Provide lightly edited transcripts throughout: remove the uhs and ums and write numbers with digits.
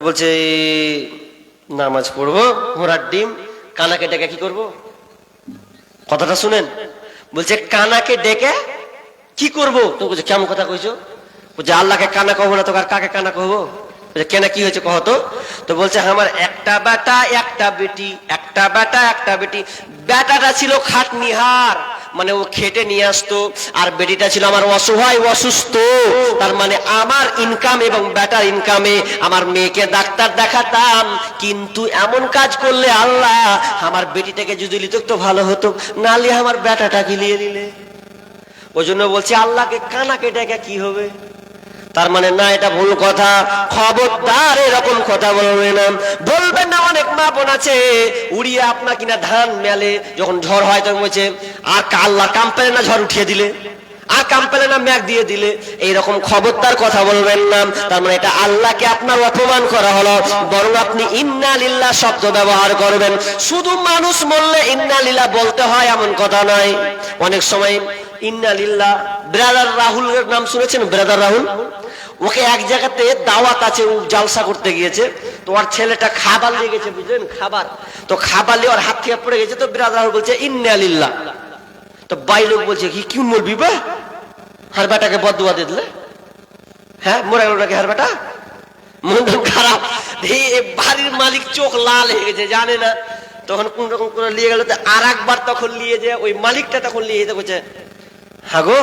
বলছে নামাজ পড়বো, ঘোড়ার ডিম, কানাকে ডেকে কি করব? কথাটা শুনেন, বলছে কানাকে ডেকে কি করব? তো বলছে কেমন কথা কইছো? বলছে আল্লাহকে কানা কহবো না তো আর কাকে কানা কহবো? কেন, কি হয়েছে কহ তো? তো বলছে আমার একটা বেটা একটা বেটি, একটা বেটা একটা বেটি। বেটাটা ছিল খাটনিহার, মানে ও খেটে নিয়ে আসতো, আর বেটিটা ছিল আমার অসহায় অসুস্থ। তার মানে আমার ইনকাম এবং বেটার ইনকামে আমার মেয়েকে ডাক্তার দেখাতাম, কিন্তু এমন কাজ করলে আল্লাহ আমার বেটিটাকে যদি লিত তো ভালো হতো, নালে আমার বেটাটাকে নিয়ে নিলে। ওই জন্য বলছি আল্লাহকে কানাকে ডেকে কি হবে? তার মানে না, এটা ভুল কথা, খবরদার এরকম কথা বলবেন না। বলবেন না, অনেক মা বোন আছে উড়িয়ে আপনার কিনা ধান মেলে, যখন ঝড় হয় তখন বলছে আর আল্লাহ কাম পেলে না ঝড় উঠিয়ে দিলে, আর কাম পেলে না ম্যাগ দিয়ে দিলে। এইরকম খবরদার কথা বলবেন না। তার মানে এটা আল্লাহকে আপনার অপমান করা হলো, বরং আপনি ইন্না লিল্লাহ শব্দ ব্যবহার করবেন। শুধু মানুষ বললে ইন্না লিল্লাহ বলতে হয় এমন কথা নয়। অনেক সময় ইন্না লিল্লাহ, ব্রাদার রাহুলের নাম শুনেছেন? ব্রাদার রাহুল, ওকে এক জায়গাতে দাওয়াত আছে, ও জালসা করতে গিয়েছে, তো ওর ছেলেটা খাবার নিয়ে গেছে, বুঝলেন, খাবার, তো খাবার নিয়ে ওর হাত থেকে পড়ে গেছে, তো ব্রাদার রাহুল বলছে ইন্না লিল্লাহ। তো বাই লোক বলছে কি বলবি বা, হার বেটাকে বদুয়া দিয়ে দিলে, হ্যাঁ মরে গেল নাকি হার বেটা, মন খারাপ। বাড়ির মালিক চোখ লাল হয়ে গেছে, জানে না, তখন কোন রকম করে নিয়ে গেল। আর একবার তখন নিয়ে যে ওই মালিকটা তখন নিয়ে যেতে বলছে হ্যাঁ গো,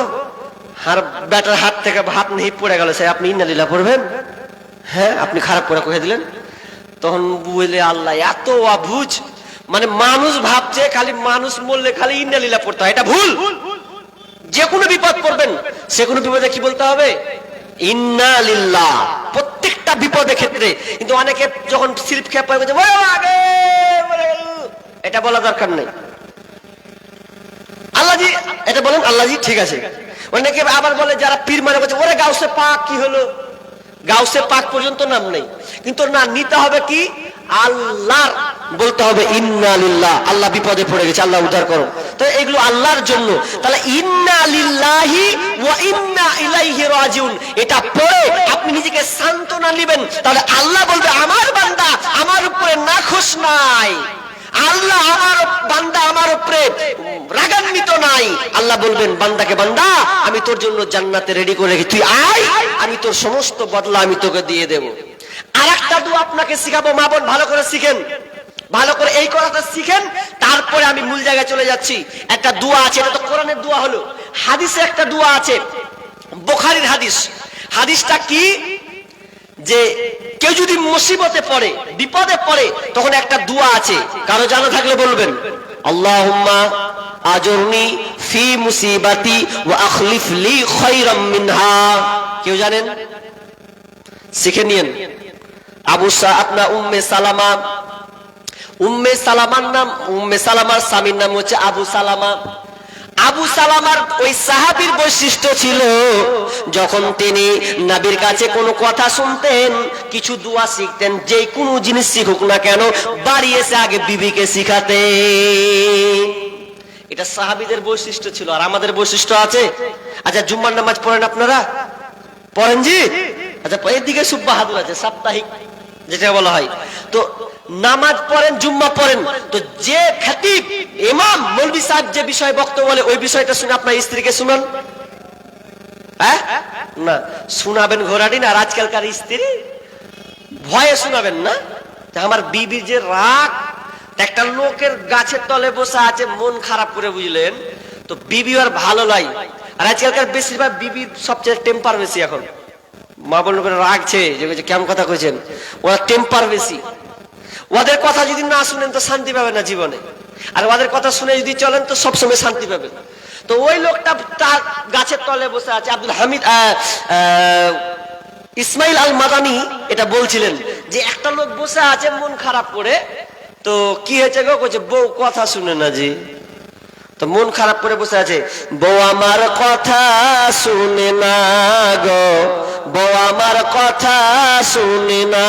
আর বেটার হাত থেকে হাত নেই পড়ে গেল, সে আপনি ইন্নালিল্লাহ পড়বেন? হ্যাঁ, আপনি খারাপ করে কহে দিলেন। তখন বলে আল্লাহ এত অবুঝ, মানে মানুষ ভাবছে খালি মানুষ বললে খালি ইন্নালিল্লাহ পড়তে হয়, এটা ভুল। যে কোনো বিপদ পড়বেন, সে কোনো বিপদে কি বলতে হবে? ইন্নালিল্লাহ, প্রত্যেকটা বিপদের ক্ষেত্রে। কিন্তু অনেকে যখন সিল্প খেয়ে পড়ে বলছে এটা বলা দরকার নেই, আল্লাহজি এটা বলেন, আল্লাহজি ঠিক আছে। অনেকে আবার বলে যারা পীর মানে বলছে ওরে গাউসে পাক কি হলো, গাউসে পাক পর্যন্ত নাম নেই, কিন্তু না, নিতে হবে কি আল্লাহর, বলতে হবে ইন্না লিল্লাহ, আল্লাহ বিপদে পড়ে গেছে, আল্লাহ উদ্ধার করো। তো এগুলো আল্লাহর জন্য। তাহলে ইন্না লিল্লাহি ওয়া ইন্না ইলাইহি রাজিউন, এটা পড়ে আপনি নিজেকে সান্ত্বনা নেবেন। তাহলে আল্লাহ বলবে আমার বান্দা আমার উপরে নাখোশ নাই, আল্লাহ আমার বান্দা আমার উপরে রাগান্বিত নাই। আল্লাহ বলবেন বান্দাকে, বান্দা আমি তোর জন্য জান্নাতে রেডি করে রেখেছি, তুই আয়, আমি তোর সমস্ত বদলা আমি তোকে দিয়ে দেব। আর একটা দোয়া আপনাকে শিখাবো, মা বোন ভালো করে শিখেন, ভালো করে এই কথাটা শিখেন, তারপরে আমি মূল জায়গায় চলে যাচ্ছি। একটা দোয়া আছে, এটা তো কোরআনের দোয়া হলো, হাদিসে একটা দোয়া আছে, বুখারীর হাদিস। হাদিসটা কি, যে কেউ যদি মুসিবতে পড়ে, বিপদে পড়ে, তখন একটা দোয়া আছে, কারো জানা থাকলে বলবেন, আল্লাহুম্মা আজরনি ফি মুসিবাতি ওয়া আখলিফ লি খায়রাম মিনহা। কেউ জানেন? শিখে নিন। আবু আপনার উম্মে সালামা, উম্মে সালামার নাম, উম্মে সালামার স্বামীর নাম হচ্ছে আবু সালামা। আবু সালামার ওই সাহাবীর বৈশিষ্ট্য ছিল, যখন তিনি নবীর কাছে কোনো কথা শুনতেন, কিছু দোয়া শিখতেন, যে কোনো জিনিস শিখুক না কেন, বাড়ি এসে আগে বিবিকে শিখাতেন। এটা সাহাবীদের বৈশিষ্ট্য ছিল। আর আমাদের বৈশিষ্ট্য আছে। আচ্ছা, জুম্মার নামাজ পড়েন আপনারা? পড়েন জি? আচ্ছা, এদিকে সুব বাহাদুর আছে, সাপ্তাহিক যেটা বলা হয়, তো নামাজ পড়েন, জুম্মা পড়েন, তো যে খতিব ইমাম মৌলভী সাহেব যে বিষয় বক্তব্য বলে, ওই বিষয়টা শুনে আপনার স্ত্রীকে শুনান। হ্যাঁ না, শোনাবেন ঘোরাডিন। আর আজকালকার স্ত্রী ভয়ে শোনাবেন না, আমার বিবির যে রাগ, একটা লোকের গাছের তলে বসে আছে মন খারাপ করে, বুঝলেন, তো বিবি আর ভালো লাগে। আর আজকালকার বেশিরভাগ বিবির সবচেয়ে টেম্পার বেশি। এখন মা বোন করে রাগছে যে কেমন কথা কইছেন, ওরা টেম্পার বেশি। ওদের কথা যদি না শুনেন তো শান্তি পাবেন না জীবনে, আর ওদের কথা শুনে যদি চলেন তো সবসময় শান্তি পাবেন। তো ওই লোকটা তার গাছের তলে বসে আছে, আব্দুল হামিদ ইসমাইল আল মাদানি এটা বলছিলেন, যে একটা লোক বসে আছে মন খারাপ করে, তো কি হয়েছে গো? কইছে বউ কথা শুনে না জি। তো মন খারাপ করে বসে আছে, বউ আমার কথা শুনে না গো, বউ আমার কথা শুনে না।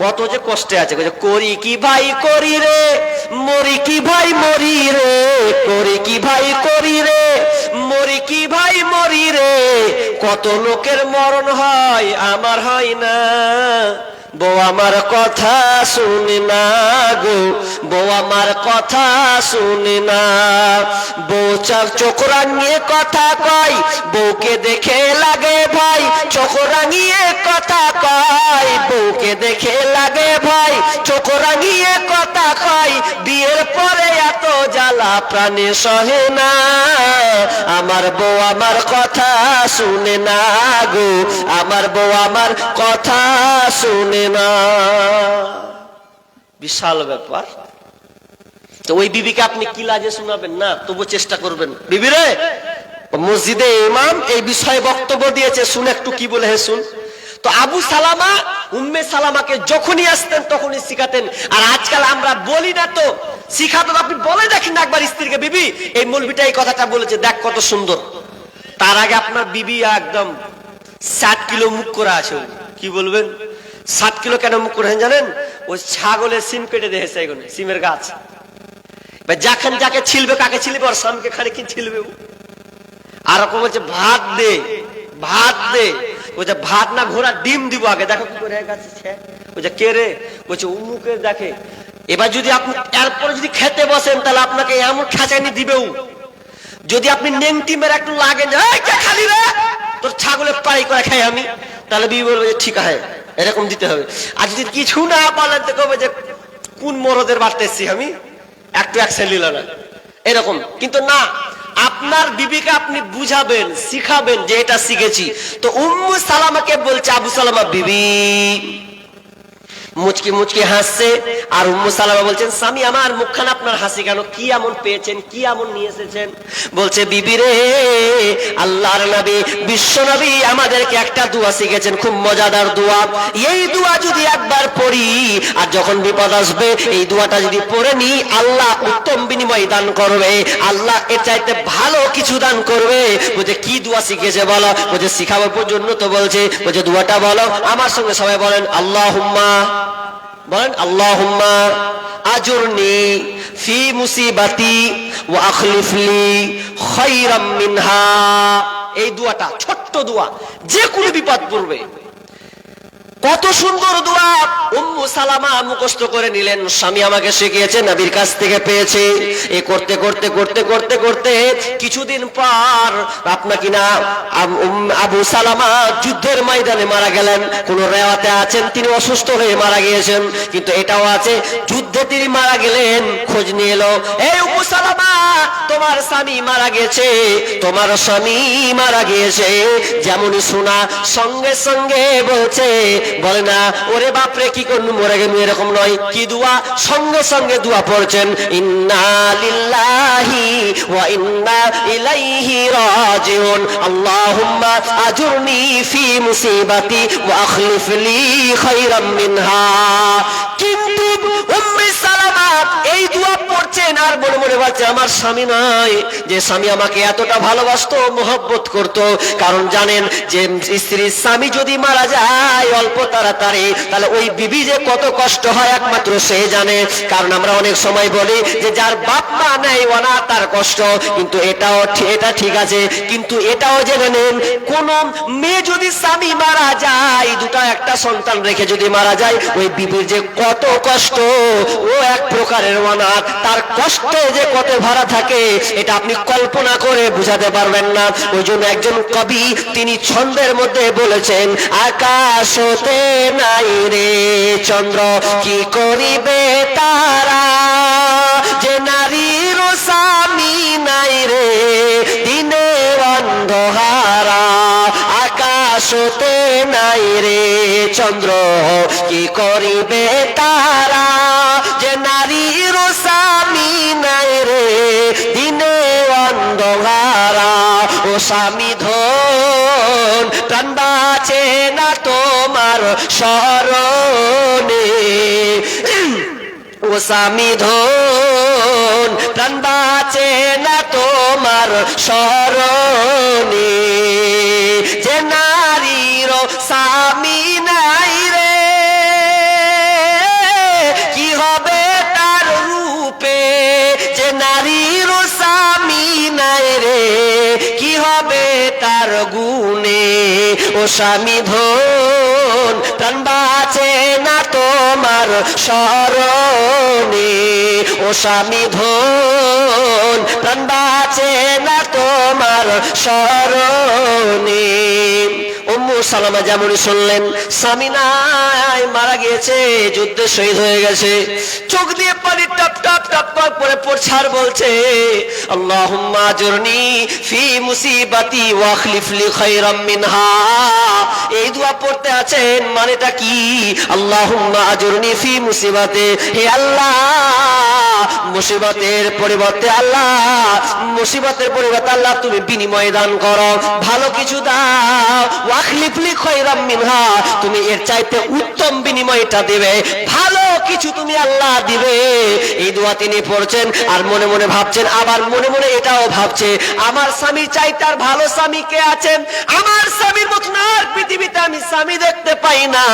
কত যে কষ্টে আছে, করি কি ভাই করি রে, মরি কি ভাই মরি রে, করি কি ভাই করি রে, মরি কি ভাই মরি রে, কত লোকের মরণ হয় আমার হয় না, বউ আমার কথা শুনে না গো, বউ আমার কথা শুনে না। বউ চোখ রাঙিয়ে কথা কয়, বউকে দেখে লাগে ভয়। চোখ রাঙিয়ে কথা কয়, বউকে দেখে লাগে ভয়। চোখ রাঙিয়ে কথা কয়, বিয়ের পরে এত জ্বালা প্রাণে সহে না। আমার বউ আমার কথা শুনে না গো, আমার বউ আমার কথা শুনে না। বিশাল ব্যাপার। তো ওই বিবিকে আপনি কি লাজে শোনাবেন না, তবু চেষ্টা করবেন। বিবি রে, মসজিদে ইমাম এই বিষয়ে বক্তব্য দিয়েছে, শুনে একটু কি বলে হে শুন। তো আবু সালামা উম্মে সালামাকে যখনই আসতেন তখনই শিখাতেন। আর আজকাল আমরা বলি না তো, শিখাতো। আপনি বলে দেখেন না একবার স্ত্রীকে, বিবি এই মৌলবিটা এই কথাটা বলেছে, দেখ কত সুন্দর। তার আগে আপনার বিবি একদম 60 কিলো মুখ করা আছে। কি বলবেন 60 কিলো কেন মুখ করে জানেন? ওই ছাগলের সিম কেটে দিয়েছে, এখানে সিমের গাছ। যখন যাকে ছিলবে, কাকে ছিলবে, ওর স্বামীকে খালি কি ছিলবে। আর রকম বলছে ভাত দে, ভাত দে। বলছে ভাত না, ঘোড়া ডিম দিব আগে। দেখো কি করে গেছে। বলছে কে রে? বলছে উমুকে দেখে। এবার যদি আপনি এরপরে যদি খেতে বসেন, তাহলে আপনাকে এমন খাঁচানি দিবেও। যদি আপনি নেংটি মেরে একটু লাগেন, খালি রে তোর ছাগলের পাড়ি করে খাই আমি, তাহলে বিবি বলবে যে ঠিক আছে, এরকম দিতে হবে। আর যদি কিছু না বলেন তো কবে যে কোন মরদের বাড়তে এসছি আমি, একটু অ্যাকশন নিল না, এরকম। কিন্তু না, আপনার বিবিকে আপনি বুঝাবেন, শিখাবেন যে এটা শিখেছি। তো উম্মু সালামাকে বলছে আবু সালামা, বিবি মুচকি মুচকি হাসছে। আর উম্মু সালামা বলছেন, স্বামী আমার মুখখানা আপনার হাসি কেন? কি এমন পেয়েছেন, কি এমন নিয়ে এসেছেন? বলছে বিবি রে, আল্লাহর নবী বিশ্ব নবী আমাদেরকে একটা দোয়া শিখেছেন, খুব মজাদার দোয়া। এই দোয়া যদি একবার পড়ি, আর যখন বিপদ আসবে এই দোয়াটা যদি পড়ে নি, আল্লাহ উত্তম বিনিময় দান করবে, আল্লাহ এর চাইতে ভালো কিছু দান করবে। বলছে কি দোয়া শিখেছে বলো? বলছে শিখাবার জন্য তো বলছে। বলছে দোয়াটা বলো। আমার সঙ্গে সবাই বলেন আল্লাহুম্মা, বলেন আল্লাহুম্মা আজুরনি ফি মুসিবাতি ওয়া আখলিফলি খায়রাম মিনহা। এই দোয়াটা ছোট্ট দোয়া, যে কোনো বিপদ পড়বে। কত সুন্দর দোয়া। উম্মু সালামা মুখস্থ করে নিলেন, স্বামী আমাকে শিখিয়েছে, নবীর কাছ থেকে পেয়েছে। এই করতে করতে করতে করতে করতে কিছুদিন পর আপনাকে না আবু সালামা যুদ্ধের ময়দানে মারা গেলেন। কোন রেওয়াতে আছেন তিনি অসুস্থ হয়ে মারা গিয়েছেন, কিন্তু এটাও আছে যুদ্ধে তিনি মারা গেলেন। খোঁজ নিয়ে এলো, এই উম্মু সালামা তোমার স্বামী মারা গেছে, তোমার স্বামী মারা গিয়েছে। যেমনই শোনা সঙ্গে সঙ্গে বলছে, বলে না ওরে বাপরে কি করলু, মরে গেল, এরকম নয়। কি দোয়া? সঙ্গে সঙ্গে দোয়া পড়ছেন, ইন্না লিল্লাহি ওয়া ইন্না ইলাইহি রাজিউন, আল্লাহুম্মা আজুরনি ফি মুসিবাতি ওয়া আখলিফ লি খায়রাম মিনহা। কিন্তু উম্মে সালামা এই দোয়া পড়ছেন আর মনে মনে ভাবছে, আমার স্বামী নয়, যে স্বামী আমাকে এতটা ভালোবাসতো, মহব্বত করত। কারণ জানেন যে স্ত্রীর স্বামী যদি মারা যায় অল্প তাড়াতাড়ি, তাহলে ওই বিবি যে কত কষ্ট হয় একমাত্র সে জানে। কারণ আমরা অনেক সময় বলি যে যার বাপ মা নেই ওনা তার কষ্ট, কিন্তু এটা ঠিক আছে, কিন্তু এটাও জেনে নেন, কোন মেয়ে যদি স্বামী মারা যায়, দুটা একটা সন্তান রেখে যদি মারা যায়, ওই বিবির যে কত কষ্ট, ও এক প্রকারের অনাথ, তার কষ্টে যে কত ভরা থাকে, এটা আপনি কল্পনা করে বুঝাতে পারবেন না। ওই জন্য একজন কবি তিনি ছন্দের মধ্যে বলেছেন, আকাশ হতে নাই রে চন্দ্র, কি করিবে তারা, যে নারীর স্বামী নাই রে দিনে অন্ধহারা। আকাশ হতে নাই রে চন্দ্র, কি করিবে তারা, যে নারীর স্বামী নাই রে দিনে অন্ধহারা। ও স্বামী ধন প্রাণ বাঁচে না তোমার শরণে, ও স্বামী ধন প্রাণ বাঁচে না তোমার শরণে, যে নারীর স্বামী নাই রে কি হবে তার রূপে, যে নারীর স্বামী নাই রে কি হবে তার গুণে। ও স্বামী ধন প্রাণ বাঁচে না তোমার স্মরণে, ও স্বামী ধন প্রাণ বাঁচে না তোমার স্মরণে। উম্মু সালামা যেমন শুনলেন স্বামী নাই, মারা গিয়েছে, যুদ্ধে শহীদ হয়ে গেছে, চোখ দিয়ে পানি টপ টপ টপ টপ করে পড়ছে আর বলছে আল্লাহুম্মা আজুরনি ফি মুসিবাতি ওয়া আখলিফ লি খায়রাম মিনহা। এই দোয়া পড়তে আছেন, মানেটা কি? আল্লাহুম্মা আজুরনি ফি মুসিবাতে, হে আল্লাহ মুসিবতের পরিবর্তে আল্লাহ, মুসিবতের পরিবর্তে আল্লাহ তুমি বিনিময় দান করো, ভালো কিছু দাও। ওয়াখলিফ লি খায়রাম মিনহা, তুমি এর চাইতে উত্তম বিনিময়টা দিবে, ভালো কিছু তুমি আল্লাহ দিবে। এই দোয়া তিনি পড়ছেন আর মনে মনে ভাবছেন, আবার মনে মনে এটাও ভাবছে আমার স্বামীর চাইতে আর ভালো স্বামী কে আছেন? আমার স্বামীর মতন আর পৃথিবীতে আমি স্বামী দেখতে পাই না।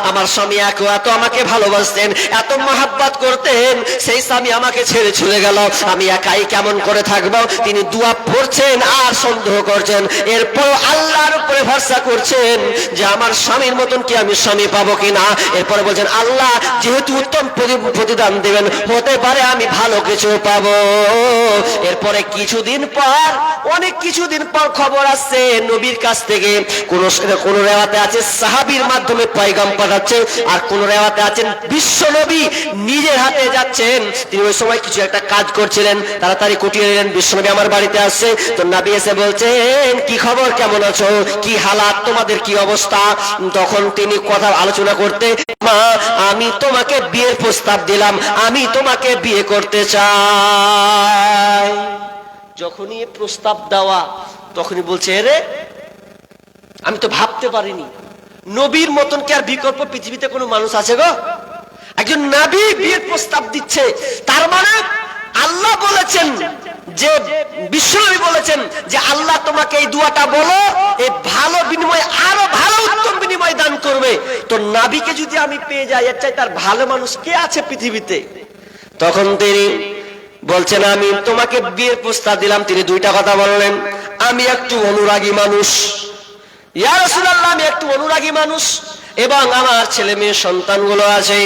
আমার স্বামী এত আমাকে ভালোবাসতেন, এত মহাব্বত করতেন, সেই স্বামী আমাকে ছেড়ে চলে গেল, আমি একাই কেমন করে থাকবো? তিনি দোয়া পড়ছেন আর সন্দেহ করছেন, এরপর আল্লাহর উপরে ভরসা করছেন যে আমার স্বামীর মতন কি আমি স্বামী পাবো কিনা। এরপরে বলছেন আল্লাহ যেহেতু উত্তম প্রতিদান দেবেন, হতে পারে আমি ভালো কিছু পাবো। এরপরে কিছুদিন পর, অনেক কিছুদিন পর খবর আসছে নবীর কাছ থেকে, কোন রেওয়াতে আছে সাহাবীর মাধ্যমে পয়গাম পাঠাচ্ছে, আর কোন রেওয়াতে আছেন বিশ্ব নবী নিজের হাতে যাচ্ছেন। তিনি ওই সময় কিছু একটা কাজ করছিলেন, তাড়াতাড়ি কুটিয়ে নিলেন, বিশ্ব নবী আমার বাড়িতে আসছে। তো নবী এসে বলছেন কি খবর, কেমন আছো, কি হালাত, তোমাদের কি অবস্থা? তখন তিনি কথা আলোচনা করতে, মা আমি তোমাকে বিয়ের প্রস্তাব দিলাম, আমি তোমাকে বিয়ে করতে চাই। যখনই প্রস্তাব দেওয়া তখনই বলছে রে আমি তো ভাবতে পারিনি, নবীর মতন কি আর বিকল্প পৃথিবীতে কোনো মানুষ আছে গো? একজন নবী বিয়ের প্রস্তাব দিচ্ছে, তার মানে আল্লাহ বলেছেন যে, বিশ্বনবী বলেছেন যে আল্লাহ তোমাকে এই দোয়াটা বলো, এই ভালো বিনিময় আরো ভালো উত্তম বিনিময় দান করবে। তো নবীকে যদি আমি পেয়ে যাই, এর চাই তার ভালো মানুষ কে আছে পৃথিবীতে? তখন তিনি বলছেন আমি তোমাকে বিয়ের প্রস্তাব দিলাম। তিনি দুইটা কথা বললেন, আমি একটু অনুরাগী মানুষ, ইয়া রাসূলুল্লাহ আমি একটু অনুরাগী মানুষ, এবং আমার ছেলে মেয়ে সন্তানগুলো আছে।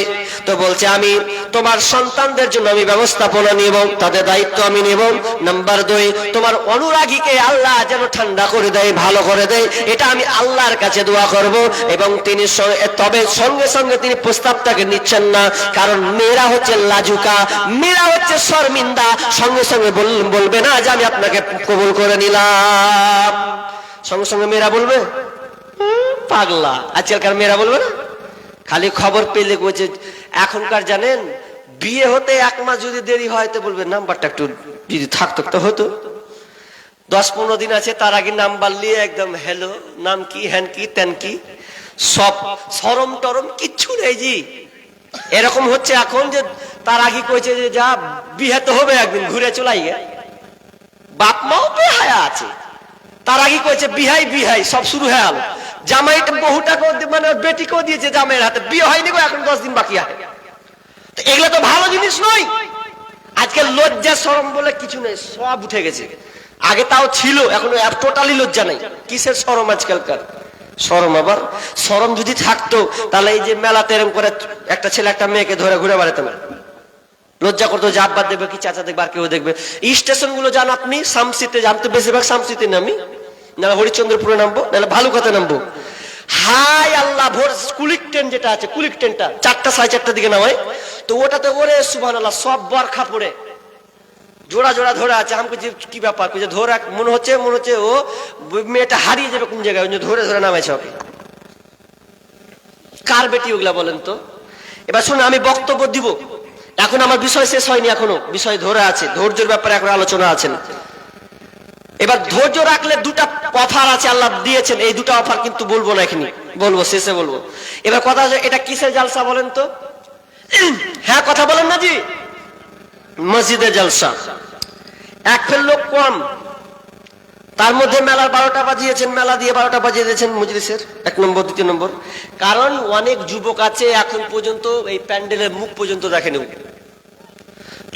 তো বলছে আমি তোমার সন্তানদের জন্য আমি ব্যবস্থাপনা নিব, তাদের দায়িত্ব আমি নেব। নাম্বার 2, তোমার অনুরাগীকে আল্লাহ যেন ঠান্ডা করে দেয়, ভালো করে দেয়, এটা আমি আল্লাহর কাছে দোয়া করব। এবং তিনি তবে সঙ্গে সঙ্গে তিনি প্রস্তাবটাকে নিচ্ছেন না, কারণ মেয়েরা হচ্ছে লাজুকা, মেয়েরা হচ্ছে শর্মিন্দা, সঙ্গে সঙ্গে বলবে না যে আমি আপনাকে কবুল করে নিলাম। সঙ্গে সঙ্গে মেয়েরা বলবে পাগলা, আজকালকার মেয়েরা বলবে না, খালি খবর পেলে বলছে। এখনকার জানেন বিয়ে হতে 1 মাস যদি দেরি হয় তো বলবে নাম্বারটা একটু যদি থাকতো তো হতো। 10-15 দিন আছে, তার আগে নাম্বার নিয়ে একদম হ্যালো, নাম কি, হ্যান কি, তেন কি, সব শরম টরম কিচ্ছু নেই জি। এরকম হচ্ছে এখন যে তার আগে কইছে যে যা বিয়ে তো হবে একদিন, ঘুরে চলাই গে, বাপ মাও বেহায়া আছে, তার আগে কইছে বিহাই বিহাই সব শুরু হয়ে গেল। জামাইটা বহুটাকে মানে বেটিকেও দিয়েছে জামাইয়ের হাতে, বিয়ে হয়নি গো, এখন 10 দিন বাকি আছে। তো এগুলো তো ভালো জিনিস নয়। আজকে লজ্জা শরম বলে কিছু নেই, সব উঠে গেছে। আগে তাও ছিল, এখন টোটালি লজ্জা নেই। কিসের শরম আজকালকার? শরম, আবার শরম যদি থাকতো তাহলে এই যে মেলাতে এরকম করে একটা ছেলে একটা মেয়েকে ধরে ঘুরে বেড়াতো না, লজ্জা করতো যে আব্বা দেখবে কি চাচা দেখবে আর কেউ দেখবে। এই স্টেশন গুলো যান আপনি, শামসিতে যান তো, বেশিরভাগ শামসিতে নামি, নাহলে হরিশ্চন্দ্রপুরে নামবো, নাহলে ভালুকাতে নামবো। হাই আল্লাহ, ভোর কুলিক ট্রেন যেটা আছে, কুলিক ট্রেনটা 4টা 4:30 দিকে নামায়, তো ওটাতে ওরে সুবহানাল্লাহ সব বরখা পড়ে জোড়া জোড়া ধরে আছে। আমাকে যে কি ব্যাপার, ধরে মনে হচ্ছে ও মেয়েটা হারিয়ে যাবে কোন জায়গায়, ধরে ধরে নামাইছে ওকে। কার বেটি ওগুলা বলেন তো? এবার শুনে আমি বক্তব্য দিব, এখন আমার বিষয় শেষ হয়নি, এখনো বিষয় ধরে আছে, ধৈর্যের ব্যাপারে এখন আলোচনা আছেন। এবার ধৈর্য রাখলে 2টা অফার আছে আল্লাহ দিয়েছেন, এই 2টা অফার কিন্তু বলবো না, এখানে বলবো, শেষে বলবো। এবার কথা হচ্ছে এটা কিসের জালসা বলেন তো? হ্যাঁ কথা বলেন না জি, মসজিদের জালসা। এক ফের লোক কম, তার মধ্যে মেলার 12টা বাজিয়েছেন, মেলা দিয়ে 12টা বাজিয়ে দিয়েছেন মজলিসের 1 নম্বর 2 নম্বর। কারণ অনেক যুবক আছে এখন পর্যন্ত এই প্যান্ডেলের মুখ পর্যন্ত দেখেনি,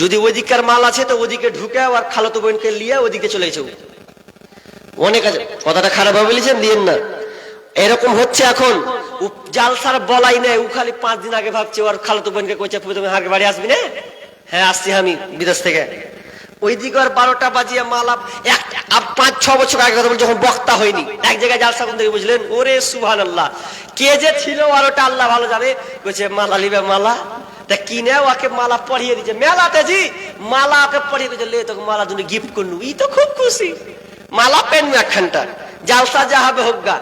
যদি ওইদিককার মাল আছে তো ওদিকে ঢুকে আর খালাতো বোনকে নিয়ে ওদিকে চলে গেছে। অনেক আছে, কথাটা খারাপ ভাবে বলেছেন দিয়েন না। এরকম হচ্ছে এখন। জালসার বলাই নেই, ও খালি 5 দিন আগে ভাবছে ওর খালাতো বোনকে কইছে তুমি হারকে বাড়ি আসবি না? হ্যাঁ আসছি আমি বিদেশ থেকে। ওই দিকে আর 12টা বাজিয়ে মালা 5-6 বছর আগে কথা বল, যখন বক্তা হয়নি এক জায়গায় জালসা কোন থেকে বুঝলেন, ওরে সুবহানাল্লাহ, কে যে ছিল আর ওটা আল্লাহ ভালো জানে। কইছে মালা লিবে, মালা তা কিনে ওকে মালা পরিয়ে দিচ্ছে মেলাতে জি, মালা ওকে পরিয়ে দিচ্ছে, লে তোকে মালা তুমি গিফট করনু। ই তো খুব খুশি, মালা পেন একখানটা, জালসা যা হবে হোক গা।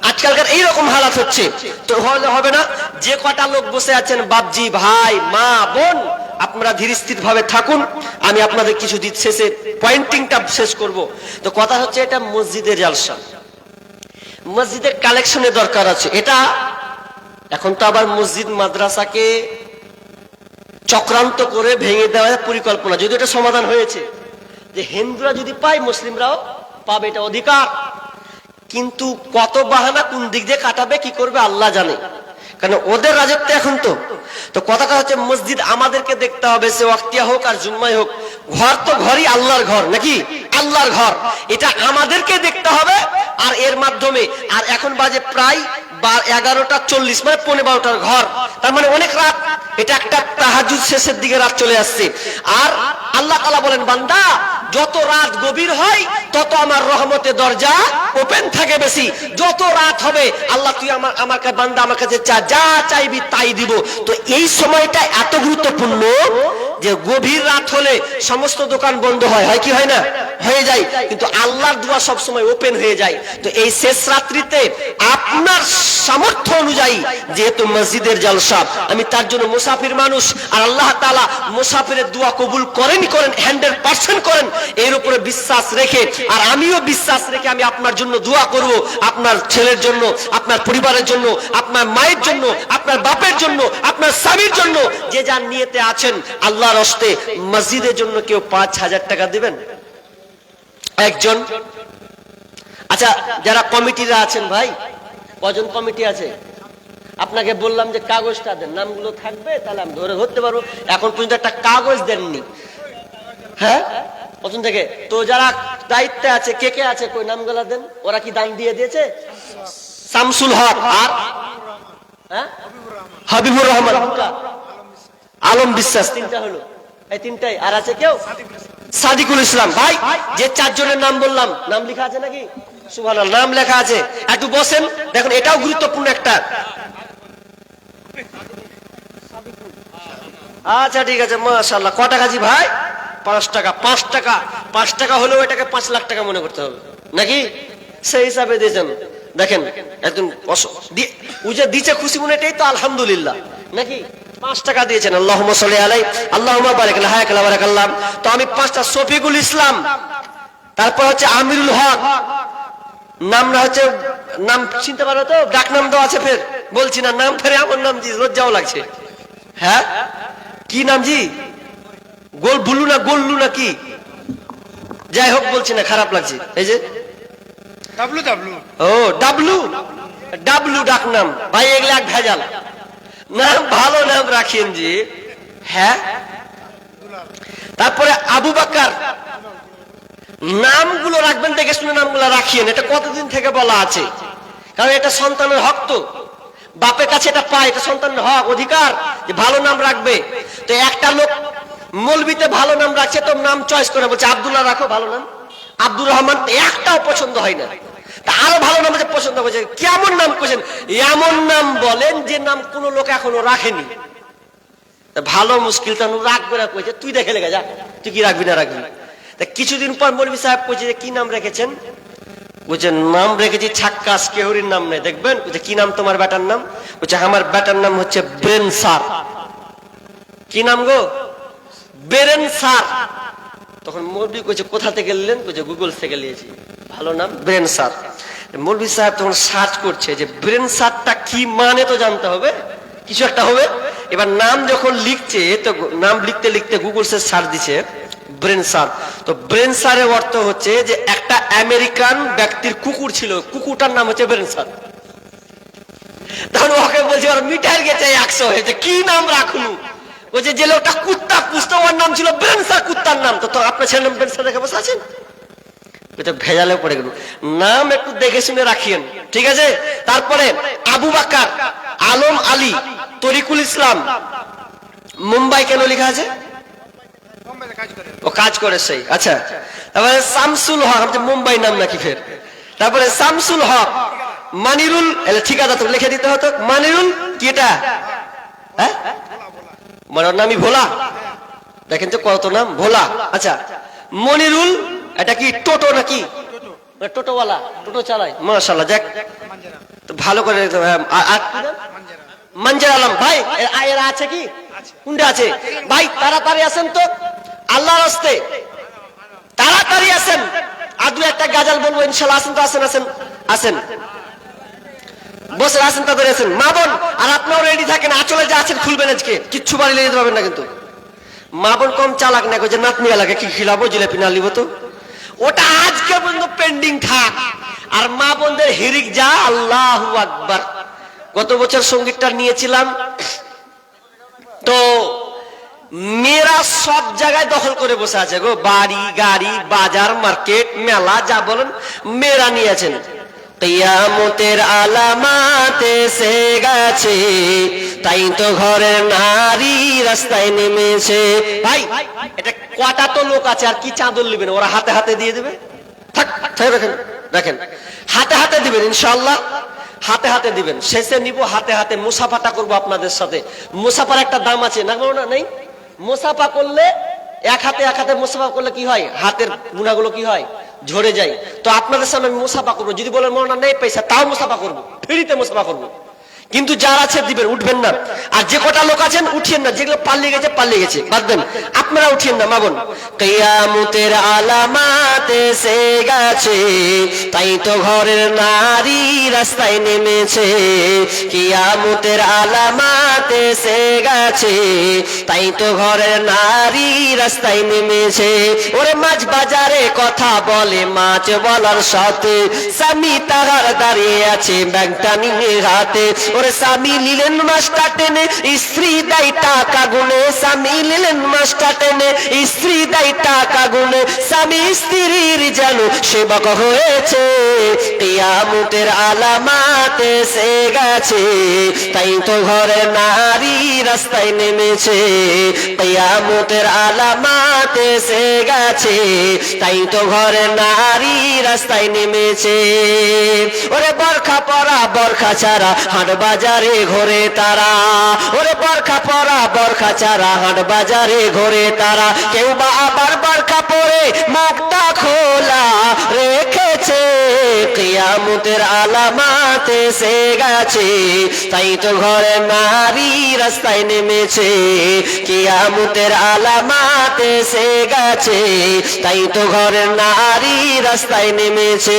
আজকালকার এইরকম হালাত হচ্ছে। তো হবে না, যে কটা লোক বসে আছেন বাপজি, ভাই, মা, বোন, আপনারা ধীর স্থির ভাবে থাকুন। আমি আপনাদের কিছু দিন শেষে পয়েন্টিংটা শেষ করব। তো কথা হচ্ছে এটা মসজিদের জালসা, মসজিদের কালেকশনের দরকার আছে। এটা এখন তো আবার মসজিদ মাদ্রাসাকে চক্রান্ত করে ভেঙে দেওয়ার পরিকল্পনা, যদি এটা সমাধান হয়েছে যে হিন্দুরা যদি পায় মুসলিমরাও পাবে, এটা অধিকার। কিন্তু কত বাহানা কোন দিক দিয়ে কাটাবে, কি করবে আল্লাহ জানে, কারণ ওদের রাজত্ব এখন। তো কথাটা হচ্ছে মসজিদ আমাদেরকে দেখতে হবে, সে ওয়াক্তিয়া হোক আর জুম্মাই হোক, ঘর তো ঘরই আল্লাহর ঘর, নাকি আল্লাহর ঘর, এটা আমাদেরকে দেখতে হবে। আর এর মাধ্যমে, আর এখন বাজে প্রায় 11:40, মানে 12:15 ঘর, তার মানে অনেক রাত। এটা একটা তাহাজ্জুদ শেষের দিকে রাত চলে আসছে। আর আল্লাহ তাআলা বলেন, বান্দা যত রাত গভীর হয় তত আমার রহমতের দরজা ওপেন থাকে বেশি। যত রাত হবে আল্লাহ তুই আমার কাছে, বান্দা আমার কাছে যা চাইবি তাই দিব। তো এই সময়টা এত গুরুত্বপূর্ণ যে গভীর রাত হলে সমস্ত দোকান বন্ধ হয়, হয় কি হয় না? হয়ে যায়, কিন্তু আল্লাহর দোয়া সব সময় ওপেন হয়ে যায়। তো এই শেষ রাত্রিতে আপনার সামর্থ্য অনুযায়ী, যেহেতু মসজিদের জালসা, আমি তার জন্য মুসাফির মানুষ, আর আল্লাহ তাআলা মুসাফিরের দোয়া কবুল করেন 100% করেন, এর উপরে বিশ্বাস রেখে, আর আমিও বিশ্বাস রেখে আমি আপনার জন্য দোয়া করব, আপনার ছেলের জন্য, আপনার পরিবারের জন্য, আপনার মায়ের জন্য, আপনার বাপের জন্য, আপনার স্বামীর জন্য, যে যার নিয়তে আছেন আল্লাহর হস্তে মসজিদের জন্য কেউ 5,000 টাকা দিবেন একজন। আচ্ছা, যারা কমিটিরা আছেন ভাই, কজন কমিটি আছে? আপনাকে বললাম যে কাগজটা দেন, নামগুলো থাকবে, তাহলে আমি ধরতে পারবো। এখন পর্যন্ত একটা কাগজ দেননি। হ্যাঁ, প্রথম থেকে। তো যারা দায়িত্বে আছে, কে কে আছে, কই নামগুলো দেন। ওরা কি দান দিয়ে দিয়েছে? শামসুল হক, আর হাবিবুর রহমান, আলম বিশ্বাস, 3টা হলো। এই 3টাই। আর আছে কেউ? সাদিকুল ইসলাম। ভাই, যে 4 জনের নাম বললাম, নাম লেখা আছে নাকি? সুবহানাল্লাহ, নাম লেখা আছে। একটু বসেন, দেখুন এটাও গুরুত্বপূর্ণ একটা। আচ্ছা ঠিক আছে, মাশাআল্লাহ। কত টাকা জি ভাই? 5 টাকা। 5 টাকা হলেও এটাকে 5 লাখ টাকা মনে করতে হবে, নাকি? সেই হিসাবে দিয়েছেন। দেখেন একদম উজে দিচ্ছে, খুশি মনে, এটাই তো আলহামদুলিল্লাহ, নাকি? 5 টাকা দিয়েছেন। আল্লাহুম্মা সাল্লি আলাইহি, আল্লাহুম্মা বারিক আলাইহি, হায়াকাল্লাহ বারাকাল্লাহ। তো আমি 5টা, শফিকুল ইসলাম, তারপর হচ্ছে আমিরুল হক, নাম না হচ্ছে, নাম চিনতে পারো তো? ডাক নাম দেওয়া আছে, ফের বলছি না নাম, ফেরে আমার নাম জি, লজ্জাও লাগছে। হ্যাঁ, কি নাম জি? গোলবুলু না গোল্লু না কি, যাই হোক বলছি না, খারাপ লাগছে। এই যে ডাবলু, ও ডাবলু ডাক নাম। ভাই এগুলো এক ভেজাল নাম, ভালো নাম রাখেন জি। হ্যাঁ, তারপরে আবু বকর, নামগুলো রাখবেন দেখে শুনে, নামগুলো রাখিয়েন। এটা কতদিন থেকে বলা আছে, কারণ এটা সন্তানের হক। তো বাপের কাছে এটা পায়, এটা সন্তানের হক, অধিকার, যে ভালো নাম রাখবে। তো একটা লোক মৌলবিতে ভালো নাম রাখছে, তো নাম চয়েস করে বলছে আব্দুল্লাহ রাখো, ভালো নাম। আব্দুর রহমান একটাও পছন্দ হয় না, তা আরো ভালো নাম পছন্দ করছে। কেমন নাম করছেন? এমন নাম বলেন যে নাম কোন লোক এখনো রাখেনি। ভালো মুশকিল, তা রাগ করে কইছে তুই দেখে লেগে যা, তুই কি রাখবি না রাখবি। তা কিছুদিন পর মৌলভী সাহেব কইছে যে কি নাম রেখেছেন? বলছে নাম রেখেছি ছাক্কাস, কেহরির নাম নেই। দেখবেন কি নাম তোমার বেটার নাম? বলছে আমার বেটার নাম হচ্ছে ব্রেন স্যার। কি নাম গো? Brain sir. তখন মৌলভী কইছে কোথা থেকে নিলেন? কইছে গুগল থেকে নিয়েছি। ভালো নাম, ব্রেন স্যার। মৌলভী সাহেব তখন সার্চ করছে যে ব্রেন স্যারটা কি মানে, তো জানতে হবে, কিছু একটা হবে। এবার নাম যখন লিখছে, তো নাম লিখতে লিখতে গুগল সে সার্চ দিছে ব্রেন স্যার। তো ব্রেন স্যারের অর্থ হচ্ছে যে একটা আমেরিকান ব্যক্তির কুকুর ছিল, কুকুরটার নাম হচ্ছে ব্রেন স্যার। তখন ওকে বলছে ওর মিটার গেছে 100 হয়েছে, কি নাম রাখলু? বলছে যে লোকটা কুত্তা পুষতো ওর নাম ছিল ব্রেন স্যার, কুত্তার নাম। তো আপনার ছেলের নাম ব্রেন স্যার রেখে বসে আছেন? এটা ভেজালে পড়ে গেল। নাম একটু দেখে শুনে রাখিয়েন, ঠিক আছে? তারপরে আবু বকর আলম আলী তরিকুল ইসলাম, মুম্বাই কেন লেখা আছে? ও কাজ করে সেই, আচ্ছা। তারপরে শামসুল হক, মুম্বাই নাম নাকি ফের? তারপরে শামসুল হক মানিরুল, ঠিকাদার তো লিখে দিতে হতো। মানিরুল কি এটা? হ্যাঁ, মানে নামই ভোলা। দেখেন তো কত নাম, ভোলা। আচ্ছা, মনিরুল, এটা কি টোটো নাকি? টোটোওয়ালা, টোটো চালায়, মাশাআল্লাহ। যাক, ভালো করে। মঞ্জুর আলম ভাই, এরা আছে কি? কোনটা আছে ভাই? তাড়াতাড়ি আসেন তো, আল্লাহর রাস্তে তাড়াতাড়ি আসেন। আর দু একটা গাজাল বলবো ইনশাআল্লাহ। আসেন তো, আসেন আসেন আসেন, বসে আসেন, তাড়াতাড়ি আসেন মা বোন। আর আপনারাও রেডি থাকেন, আঁচলে যা আছেন খুলবেন, আজকে কিচ্ছু বাড়ি লেগে যেতে পারবেন না কিন্তু। মা বোন কম চালাক না, যে নাতনি এলাকা কি খিলাবো, জিলাপি না লিব তো, ওটা আজকে পর্যন্ত পেন্ডিং থাক। আর মা বোনদের হিরিক যা, আল্লাহু আকবার। গত বছর সঙ্গীতটা নিয়েছিলাম তো মেয়েরা সব জায়গায় দখল করে বসে আছে গো, বাড়ি গাড়ি বাজার মার্কেট মেলা যা বলেন মেয়েরা নিয়েছেন। কিয়ামতের আলামাত এসে গেছে, তাই তো ঘরের নারী রাস্তায় নেমেছে। ভাই এটা কটা তো লোক আছে, আর কি চাদর নেবেন? ওরা হাতে হাতে দিয়ে দেবে। থাক থাক, দেখেন দেখেন, হাতে হাতে দিবেন ইনশাআল্লাহ, হাতে হাতে দিবেন। শেষে নিব হাতে হাতে, মুসাফাটা করবো আপনাদের সাথে। মুসাফার একটা দাম আছে না, না নেই? মুসাফা করলে এক হাতে মুসাফা করলে কি হয়? হাতের গুণাগুলো কি হয়? ঝরে যায়। তো আপনাদের সামনে আমি মুসাফা করবো। যদি বলেন মনে নেই পয়সা, তাও মুসাফা করবো, ফ্রিতে মুসাফা করবো। কিন্তু যারা আছে দিবেন, উঠবেন না। আর যে কটা লোক আছেন উঠিয়েন না, যেগুলো পালিয়ে গেছে পালিয়ে গেছে, বাদ দেন, আপনারা উঠিয়েন না মা বোন। কিয়ামতের আলামাত এসে গেছে, তাই তো ঘরের নারী রাস্তায় নেমেছে। কিয়ামতের আলামাত এসে গেছে, তাই তো ঘরের নারী রাস্তায় নেমেছে। ওরে মাছ বাজারে কথা বলে, মাছ বলার সাথে স্বামী তাহার দাঁড়িয়ে আছে ব্যাগটা নিয়ে হাতে। ওরে স্বামী নিলেন মাছটা টেনে, স্ত্রী দেয় টাকা গুনে। স্বামী নিলেন মাছটা টেনে, স্ত্রী দেয় টাকা গুনে। স্বামী স্ত্রীর যেন সেবক হয়েছে। কিয়ামতের আলামাত এসে গেছে, তাই তো ঘরে নারী রাস্তায় নেমেছে। কিয়ামতের আলামাত এসে গেছে, তাই তো ঘরে নারী রাস্তায় নেমেছে। ওরে বরখা পরা বরখা ছাড়া হাট বাজারে ঘোরে তারা। ওরে বরখা পরা বরখা ছাড়া হাট বাজারে ঘোরে তারা। কেউ বা আবার বরখা পরে মুখটা খোলা রেখেছে। কিয়ামতের আলামাত এসে গেছে, তাই তো ঘরে নারী রাস্তায় নেমেছে। কিয়ামতের আলামাত এসে গেছে, তাই তো ঘরে নারী রাস্তায় নেমেছে।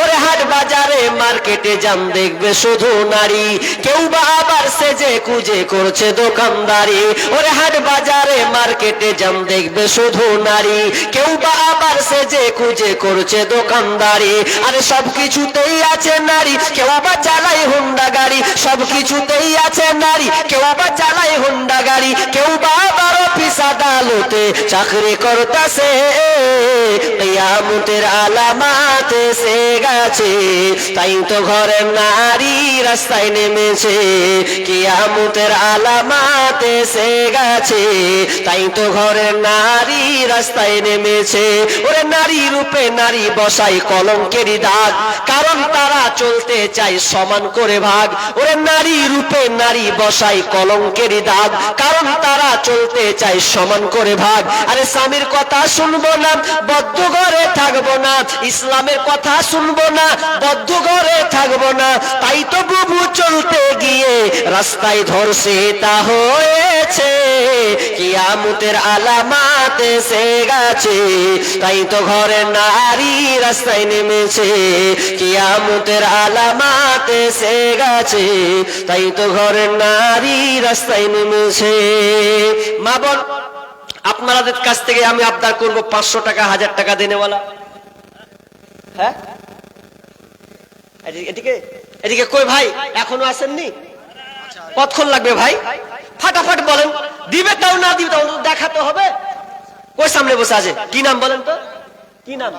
ওরে হাট বাজারে মার্কেটে জাম দেখবে শুধু নারী। কেউ বা আবার সেজে কুজে করছে দোকানদারি। ওরে হাট বাজারে মার্কেটে জাম দেখবে শুধু নারী। কেউ বা আবার সেজে কুজে করছে দোকানদারি। আরে সব কিছুতেই আছে নারী, কেউ বা চালায় হুন্ডা গাড়ি। সব কিছুতেই আছে নারী, কেউ বা চালায় হুন্ডা গাড়ি। কেউ বা আবার অফিস আদালতে চাকরি করতেছে। কিয়ামতের আলামাত এসে গেছে, তাই তো ঘরে নারী রাস্তায় নেমেছে। কিয়ামতের আলামাত এসে গেছে, তাই তো ঘরে নারী রাস্তায় নেমেছে। ওরে নারী রূপে নারী বসাই কলঙ্কেরই দাগ, কারণ তারা চলতে চায় সমান করে ভাগ। ওরে নারী রূপে নারী বসাই কলঙ্কেরই দাগ, কারণ তারা চলতে চায় সমান করে ভাগ। আরে স্বামীর কথা শুনবো না, বদ্ধ ঘরে থাকবো না। ইসলামের কথা শুনবো না, বদ্ধ ঘরে থাকবো না। তাই তো বুবু চলতে গিয়ে রাস্তায় ধরছে তা হয়েছে। কিয়ামতের আলামাত এসে গেছে, তাই তো ঘরে নারী রাস্তায় নেমেছে। কিয়ামতের আলামাত এসে গেছে, তাই তো ঘরে নারী রাস্তায় নেমেছে। মা বোন, আপনাদের কাছ থেকে আমি আবদার করবো 500 টাকা 1000 টাকা দেনেওয়ালা। হ্যাঁ, এদিকে এদিকে কই ভাই, এখনো আসেননি? কতক্ষণ লাগবে ভাই? ফাটাফাট বলেন। দিবে তাও না দিবে তাও দেখাতে হবে। কই সামনে বসে আছে? কি নাম বলেন তো? কি নাম?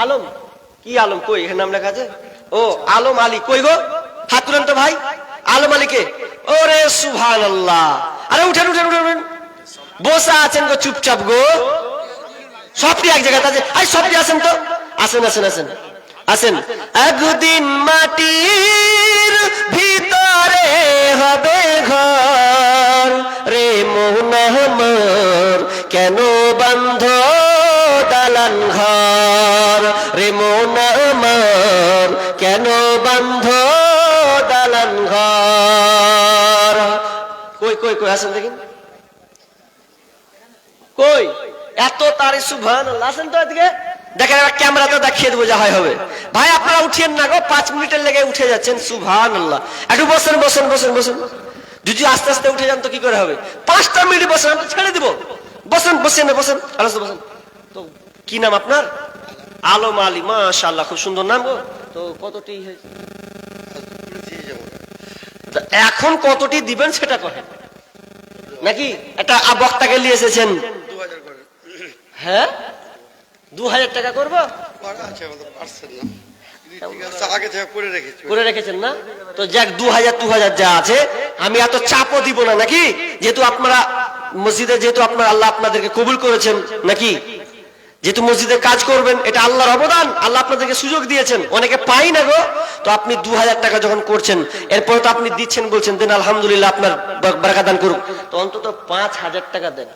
আলম, কি আলম? কই এখানে নাম লেখা আছে? ও আলম আলী, কই গো? হাত তুলেন তো ভাই। আলম আলীকে? ওরে সুবহানাল্লাহ। আরে উঠেন উঠেন উঠেন, বসে আছেন গো চুপচাপ গো, সবটি এক জায়গাতে আছে। আই সবটি আছেন তো, আসেন আসেন আসেন আসেন। একদিন মাটির ভিতরে হবে ঘর, রে মন আমার কেন বান্ধ দালান ঘর, রে মন আমার কেন বান্ধ দালান ঘর। কই কই কই আসেন দেখিন, কই? এত তারে সুবহানাল্লাহ। আসেন তো এদিকে, দেখেন ক্যামেরাতে দেখিয়ে দেবো যা হয় হবে। ভাই আপনারা উঠিয়েন না গো, 5 মিনিটের লেগে উঠে যাচ্ছেন। সুবহানাল্লাহ। একটু বসেন বসেন বসেন বসেন। যদি আস্তে আস্তে উঠে যান তো কি করে হবে? 5টা মিনিট বসেন, আমরা ছেড়ে দিব। বসেন বসেন বসেন আলাদা বসেন। তো কি নাম আপনার? আলম আলী, মাশাআল্লাহ, খুব সুন্দর নাম গো। তো কতটি হয়েছে এখন? কতটি দিবেন সেটা কহেন, নাকি একটা বক্তাকে নিয়ে এসেছেন? হ্যাঁ 2000 টাকা করবো করে রেখেছেন না? তো যাক 2000 যা আছে, আমি এত চাপও দিব না নাকি, যেহেতু আপনারা মসজিদে, যেহেতু আপনার আল্লাহ আপনাদেরকে কবুল করেছেন নাকি, যেহেতু মসজিদে কাজ করবেন, এটা আল্লাহর অবদান, আল্লাহ আপনাদেরকে সুযোগ দিয়েছেন, অনেকে পাই না গো। তো আপনি 2000 টাকা যখন করছেন, এরপরে তো আপনি দিচ্ছেন, বলছেন দেন আলহামদুলিল্লাহ, আপনার বারাকা দান করুক, তো অন্তত 5000 টাকা দেন।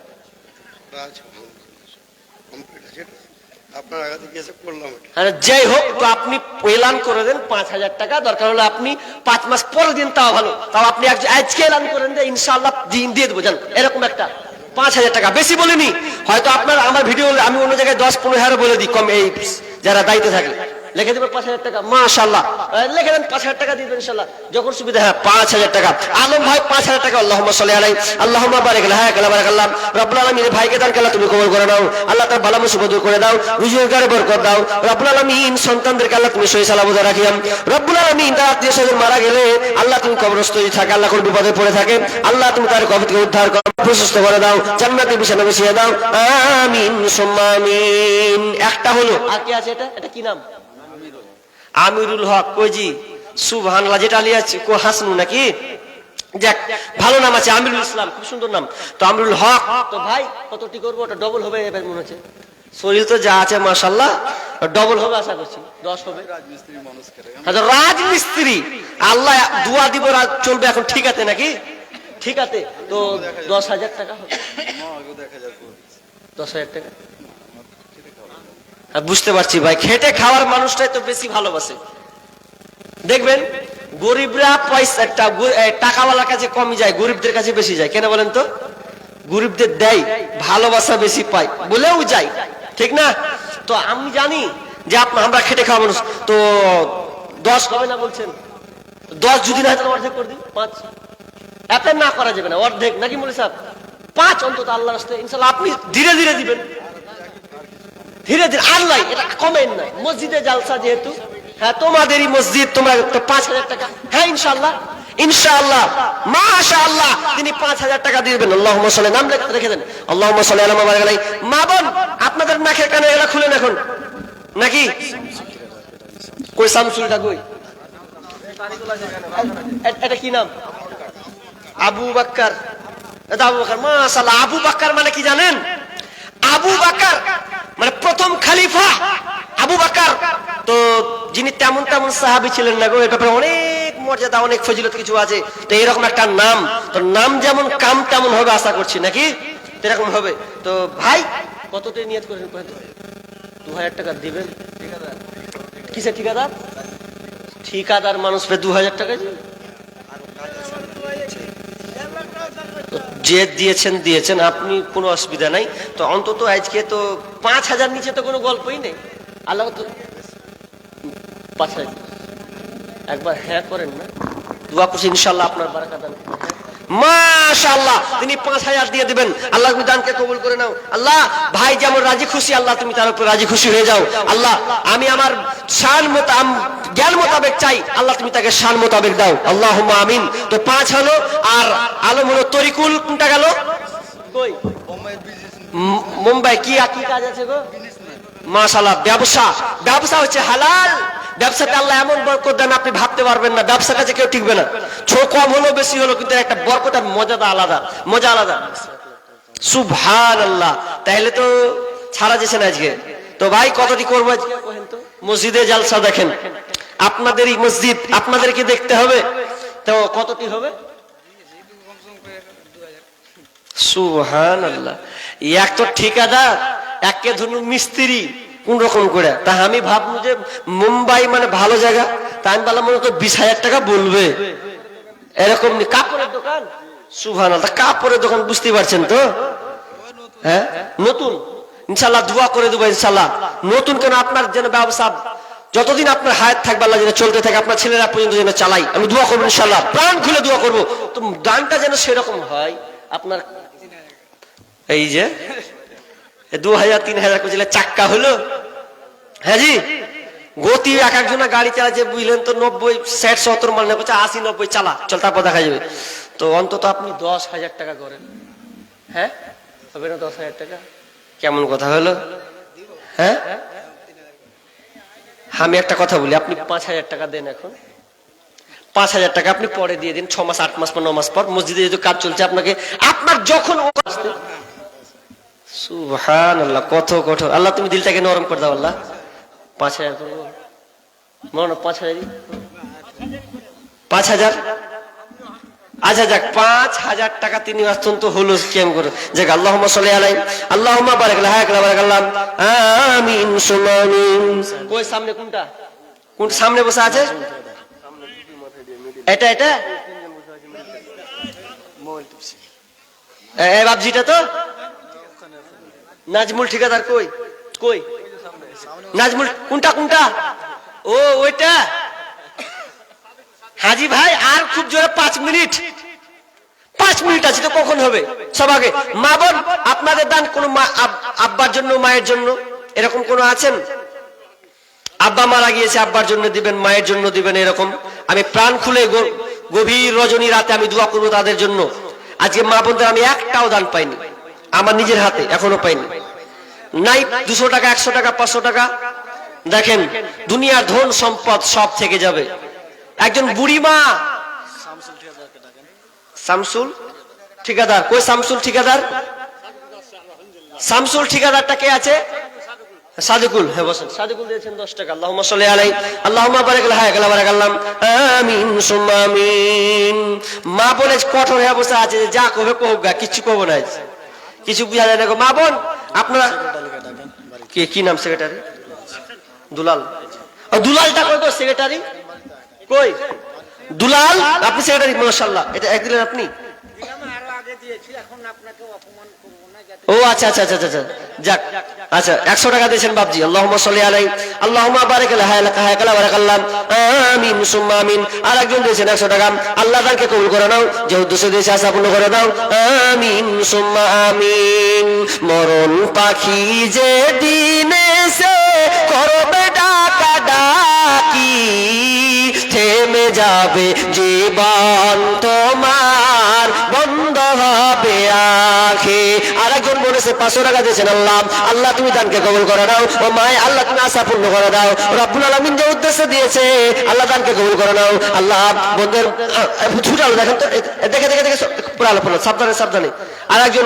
যাই হোক, তো আপনি এলান করে দেন 5000 টাকা, দরকার হলে আপনি 5 মাস পরে দিন, তাও ভালো। তাও আপনি আজকে এলান করেন যে ইনশাআল্লাহ দিয়ে দেবো, জান, এরকম একটা 5000 টাকা। বেশি বলিনি, হয়তো আপনার আমার ভিডিও আমি অন্য জায়গায় 10-15 বলে দিই, কম এই যারা দায়িত্বে থাকে। লিখে দেবেন 5000 টাকা, মাশাআল্লাহ, লিখে দেন 5000 টাকা দিবেন ইনশাআল্লাহ, যখন সুবিধা। হ্যাঁ 5000 টাকা। আলম ভাই 5000 টাকা। আল্লাহুম্মা সাল্লি আলাইহি, আল্লাহুম্মা বারিক লাহা, কালা বারাকাল্লাহ। রব্বুল আলামিন ভাইকে দান কালা তুমি কবুল করে নাও, আল্লাহ তার ভালো মুসিবত দূর করে দাও, রুজিগারে বরকত দাও। রব্বুল আলামিন সন্তানদেরকে আল্লাহ তুমি সহি সালামতে রাখিয়াম। রব্বুল আলামিন তার আত্মীয় স্বজন মারা গেলে আল্লাহ তুমি কবরস্থ থাকে, আল্লাহ কোন বিপদে পড়ে থাকে, আল্লাহ তুমি তার কবর থেকে উদ্ধার করো, প্রশস্ত করে দাও, জান্নাতে বিছানা বিছিয়ে দাও, আমিন সুম্মা আমিন। একটা হলো, আর কি আছে? এটা কি নাম? আমিরুল হক। কইজি সুবহানাল্লাহ, যেটা আলিয়াছে কো হাসনু নাকি, যাক ভালো নাম আছে, আমিরুল ইসলাম, খুব সুন্দর নাম। তো আমিরুল হক, তো ভাই কতটি করবো? ওটা ডবল হবে এবার মনে হচ্ছে, শরীর তো যা আছে মাশাআল্লাহ, ডবল হবে আশা করছি, 10 হবে। রাজমিস্ত্রি, আল্লাহ দোয়া দিব, চলবে এখন, ঠিক আছে নাকি? ঠিক আছে, তো 10,000 টাকা হবে। 10,000 টাকা বুঝতে পারছি ভাই, খেটে খাওয়ার মানুষটাই তো বেশি ভালোবাসে। দেখবেন গরিবরা পয়সা টাকাওয়ালার কাছে কম যায়, গরিবদের কাছে বেশি যায়। কেন বলেন তো? গরিবদের দেয়, ভালোবাসা বেশি পায় বলেও যায়, ঠিক না? তো আমি জানি যে আমরা খেটে খাওয়া মানুষ, তো 10 হবে না বলছেন? 10 যদি না হয় তাহলে অর্ধেক করে দিন, 5। এত না করা যাবে না, অর্ধেক নাকি বলে সাহেব? 5 অন্তত আল্লাহর রাস্তায় ইনশাআল্লাহ আপনি ধীরে ধীরে দিবেন, ধীরে ধীরে। আল্লাহ এটা কমেন না, মসজিদে জালসা যেহেতু, হ্যাঁ তোমাদেরই মসজিদ, তোমরা 5000 টাকা, হ্যাঁ ইনশাআল্লাহ ইনশাআল্লাহ মাশাআল্লাহ তিনি 5000 টাকা দিবেন। আল্লাহুম্মা সাল্লি, নাম রেখে দেন, আল্লাহুম্মা সাল্লি আলা মুহাম্মাদ ওয়া আলা আলিহি। মা বোন আপনাদের নাকের কানে এগুলা খুলেন এখন নাকি? কই শামসুলটা কই? এটা কি নাম? আবু বকর। এটা আবু বকর, মাশাআল্লাহ। আবু বকর মানে কি জানেন? আবু বকর মানে প্রথম খলিফা আবু বকর। তো যিনি তেমন তেমন সাহাবী ছিলেন না গো, এর ব্যাপারে অনেক মর্যাদা, অনেক ফজিলত কিছু আছে। তো এরকম একটা নাম, তো নাম যেমন কাম তেমন হবে আশা করছি নাকি, এরকম হবে। তো ভাই কতটা নিয়ত করেন? 2000 টাকা দিবেন। কিসে ঠিকাদার? ঠিকাদার মানুষ পে 2000 টাকা যে দিয়েছেন দিয়েছেন আপনি, কোনো অসুবিধা নাই। তো অন্তত আজকে তো 5000 নিচে তো কোনো গল্পই নেই। আল্লাহ তো 5000 একবার হ্যাঁ করেন না, দোয়া করছি ইনশাআল্লাহ আপনার বারাকা দান, মাশাআল্লাহ তিনি 5000 দিয়ে দিবেন। আল্লাহ তুমি দানকে কবুল করে নাও। আল্লাহ ভাই যেমন রাজি খুশি, আল্লাহ তুমি তার উপর রাজি খুশি হয়ে যাও। আল্লাহ আমি আমার শান জ্ঞান মোতাবেক চাই, আল্লাহ তুমি তাকে শান মোতাবেক দাও, আল্লাহুম্মা আমিন। তো 5 হলো, আর আলম হলো। তরিকুল কোনটা গেল? কই? মুম্বাই। কি কাজ আছে গো? মাশাআল্লাহ। ব্যবসা, ব্যবসা হচ্ছে হালাল। ব্যবসাতে আল্লাহ এমন বরকত দেন আপনি ভাবতে পারবেন না। ব্যবসার কাছে কেউ টিকবে না। ছোট কম হলো বেশি হলো, কিন্তু একটা বরকত আর মজাটা আলাদা, মজা আলাদা। সুবহানাল্লাহ। তাহলে তো ছাড়া যাচ্ছে না আজকে। তো ভাই কতটি করবো আজকে কহেন তো? মসজিদে জালসা দেখেন, আপনাদেরই মসজিদ, আপনাদেরকে দেখতে হবে। তো কতটি হবে? সুবহানাল্লাহ। এক তো ঠিকাদার, একে ধরুন মিস্ত্রি, কোন রকম করে। তা আমি ভাবলু যে মুম্বাই মানে ভালো জায়গা, তা আমি বললাম মনে তো 20,000 টাকা বলবে এরকম। কাপড়ের দোকান, সুবহানাল্লাহ, কাপড়ের দোকান, বুঝতে পারছেন তো? হ্যাঁ, নতুন। ইনশাআল্লাহ দোয়া করে দেবো ইনশাআল্লাহ। নতুন কেন, আপনার যেন ব্যবসা যতদিন আপনার হায়াত থাকবে আল্লাহ যেন চলতে থাকে, আপনার ছেলেরা পর্যন্ত যেন চালাই, আমি দোয়া করবো ইনশাআল্লাহ, প্রাণ খুলে দোয়া করবো। তো দানটা যেন সেরকম হয় আপনার। এই যে 2000-3000 করে চাক্কা হলো। হ্যাঁ জি, গতি এক একজনা গাড়ি চালাচ্ছে বুঝলেন তো, 90, 60, 70 মানে 80, 90 চালা, চল তারপর দেখা যাবে। তো অন্তত আপনি 10,000 টাকা করেন। হ্যাঁ, হবে না 10,000 টাকা? কেমন কথা হলো? হ্যাঁ, আমি একটা কথা বলি, আপনি 5,000 টাকা দেন এখন। 5,000 টাকা আপনি পরে দিয়ে দিন, 6 মাস, 8 মাস পর, 9 মাস পর। মসজিদে যেহেতু কাজ চলছে, আপনাকে আপনার যখন সুবহানাল্লাহ, কত কঠোর আল্লাহ। তুমি দিলটাকে নরম করে দাও আল্লাহ। 5,000 করবো, মনে 5,000, 5,000। আচ্ছা যাক, 5,000 টাকা তিনি আসছেন তো হলো কেমন করে। যাক, আল্লাহুম্মা সাল্লি আলাইহি, আল্লাহুম্মা বারিক লাহা, বারাকাল্লাহ, আমিন সুম্মা আমিন। কই সামনে কোনটা? কোন সামনে বসে আছে? এটা এটা এই বাবজিটা তো নাজমুল ঠিকাদার। কই কই নাজমুল? কোনটা কোনটা? ও ওইটা। হাজি ভাই আর খুব জোরে 5 মিনিট, 5 মিনিট আছে তো, কখন হবে? সব আগে মা বোন আপনাদের দান কোন আব্বার জন্য, মায়ের জন্য এরকম কোন আছেন? আব্বা মারা গিয়েছে, আব্বার জন্য দিবেন, মায়ের জন্য দিবেন, এরকম আমি প্রাণ খুলে গভীর রজনী রাতে আমি দোয়া করবো তাদের জন্য। আজকে মা বোনদের আমি একটাও দান পাইনি, আমার নিজের হাতে এখনো পাইনি। নাই 200 টাকা, 100 টাকা, 500 টাকা। দেখেন দুনিয়ার ধন সম্পদ সব থেকে যাবে। একজন বুড়ি মা, শামসুল ঠিকাদার। কই শামসুল ঠিকাদার? শামসুল ঠিকাদারটা কে আছে? সাদিকুল। হ্যাঁ বসেন। সাদিকুল দিয়েছেন 10 টাকা। আল্লাহুম্মা সাল্লি আলাইহি, আল্লাহুম্মা বারিক লাহা, বারাকাল্লাহ, আমিন সুম্মা আমিন। মা বলে কঠোর হয়ে বসে আছে, যা কবে কহুক গা, কিছু কব না, কিছু বুঝা যায় না গো। মা বোন আপনারা কি নাম? সেক্রেটারি দুলাল। দুলালটা কই গো? সেক্রেটারি কই? দুলাল, আপনি সেক্রেটারি, মাশাআল্লাহ। এটা এক দিলেন আপনি? ও আচ্ছা আচ্ছা আচ্ছা আচ্ছা, যাক। আচ্ছা 100 টাকা দিয়েছেন বাবজি। আল্লাহুম্মা সাল্লি আলাইহি, আল্লাহুম্মা বারিক লাহা, বারাকাল্লাহ, আমিন সুম্মা আমিন। আর একজন দিয়েছেন 100 টাকা। আল্লাহ তাকে কবুল করে নাও, যে উদ্দেশ্য দিয়েছে আশা পূর্ণ করে দাও, আমিন সুম্মা আমিন। মরণ পাখি যে দিনে সে করবে ডাকা ডাকি, থেমে যাবে জীবন তোমার, বন্ধ হবে আখি। আর একজন বলেছে 500 টাকা দিয়েছেন। আল্লাহ, আল্লাহ তুমি দানকে কবুল করে দাও। ও মায়, আল্লাহ তুমি আশা পূর্ণ করে দাও। রব্বুল আলামিন যে উদ্দেশ্যে দিয়েছে, আল্লাহ দানকে কবুল করে নাও। আল্লাহ বন্ধের ছুটালো, দেখেন তো, দেখে দেখে দেখে পুরালো পুরো, সাবধানে সাবধানে। আর একজন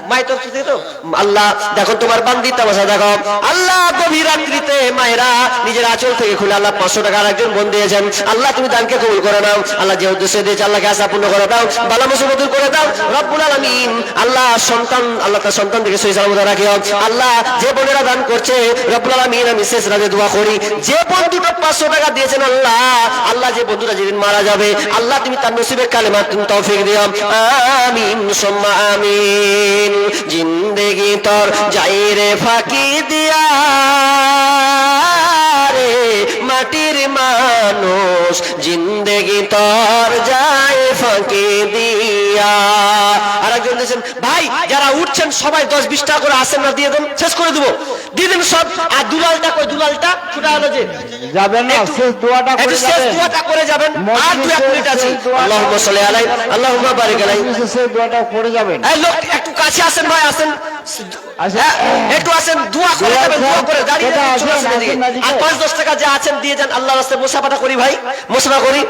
মায়ের তরফ থেকে তো, আল্লাহ দেখো তোমার বান্দির তামাশা দেখো। আল্লাহ গভীর রাত্রিতে মায়েরা নিজের আঁচল থেকে খুলে আল্লাহ 500 টাকা আর একজন বোন দিয়েছেন। আল্লাহ তুমি দানকে কবুল করে নাও। আল্লাহ যে উদ্দেশ্যে দিয়েছে, আল্লাহকে আশা পূর্ণ করে দাও, বালা মুসিবত দূর করে দাও রব্বুল আলামিন। আল্লাহ সন্তান, আল্লাহ তার সন্তান থেকে সহি সালামত রাখিও। আল্লাহ যে বোনেরা দান করছে রব্বুল আলামিন, আমি শেষ রাতে দোয়া করি, যে বন্ধুটা 500 টাকা দিয়েছেন আল্লাহ, আল্লাহ যে বন্ধুটা যেদিন মারা যাবে, আল্লাহ তুমি তার নসিবে কালেমা তুমি তৌফিক দিও, আমিন সুম্মা আমিন। জিন্দেগি তোর যাই রে ফাঁকি দিয়া রে মাটির মানুষ, জিন্দেগি তোর যায় ফাঁকি দিয়া। আর একজন দিয়েছেন ভাই, যারা উঠছেন সবাই 10-20 টাকা করে আসেন না, দিয়ে দেন, শেষ করে দেবো, দিয়ে দেন সব। আর দুলালটা কই? দুলালটা ছুটা হলো যে যাবেন না, শেষ দোয়াটা করে যাবেন, শেষ দোয়াটা করে যাবেন। আর 2-1 মিনিট আছে। আল্লাহুম্মা সাল্লি আলাইহি, আল্লাহুম্মা বারিক আলাইহি, শেষ দোয়াটা করে যাবেন। এই লোক একটু কাছে আসেন ভাই, আসেন, আচ্ছা। একটু আসেন, দোয়া করে দোয়া যাবেন, দোয়া করে দাঁড়িয়ে কোথায় চলে আসেন আসেন, এদিকে। আসেন এদিকে। আর 5-10 টাকা যা আছেন দিয়ে যান, আল্লাহর রাস্তায় মুসাফাটা করি ভাই, মুসাফা করি।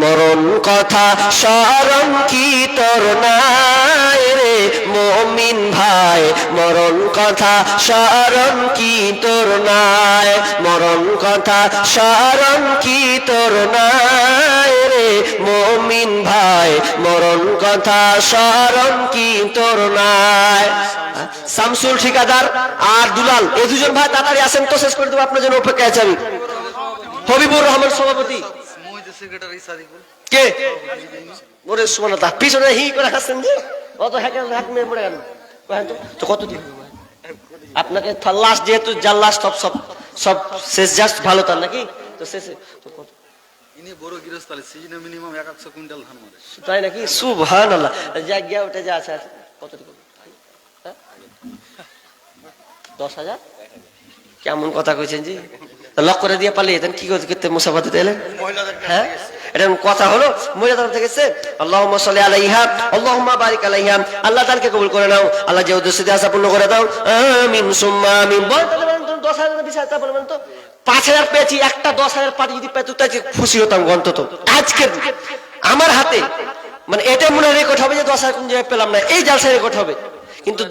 মরণ কথা স্মরণ কি তোর নাই রে মুমিন ভাই, মরণ কথা স্মরণ কি তোর নাই, মরণ কথা স্মরণ কি তোর নাই রে মুমিন ভাই, মরণ কথা স্মরণ কি তোর নাই। শামসুল ঠিকাদার আর দুলাল, এই দুজন ভাই তাড়াতাড়ি আসেন তো, শেষ করে দেবো, আপনার জন্য অপেক্ষায় আছে আমি। হবিবুর রহমান সভাপতি কে? ওরে সুবহানাল্লাহ, তার পিছনে হি করে হাসছেন যে, অত হ্যাক মেয়ে পড়ে গেল। তো কত দিন আপনাকে লাস্ট, যেহেতু যার লাস্ট সব সব সব শেষ, জাস্ট ভালো তার নাকি, তো শেষে তো কত ইনি বড় গৃহস্থলে সিজনে মিনিমাম 100 কুইন্টাল ধান মারে। তাই নাকি? সুবহানাল্লাহ। যা গিয়া ওটা যা আছে, কত দিন? 10,000? কেমন কথা কইছেন জি? লক করে দিয়ে পালিয়ে যেতেন, কি করতে মুসাফা দিতে এলেন? হ্যাঁ, এটা কথা হলো? মহিলাদের থেকে এসে আল্লাহুম্মা সাল্লি আলাইহা আল্লাহুম্মা বারিক আলাইহা, আল্লাহ তাআলাকে কবুল করে নাও, আল্লাহ যে উদ্দেশ্যে আশা পূর্ণ করে দাও, আমিন সুম্মা আমিন। বল তাহলে বলেন তো 10,000 না 20,000? তারপরে বলেন তো 5,000 পেয়েছি, একটা 10,000 পাটি যদি পেতো তাই খুশি হতাম অন্তত। আজকে আমার হাতে মানে এটা মনে রেকর্ড হবে যে 10,000 কোন জায়গায় পেলাম না, এই জালসায় রেকর্ড হবে। কিন্তু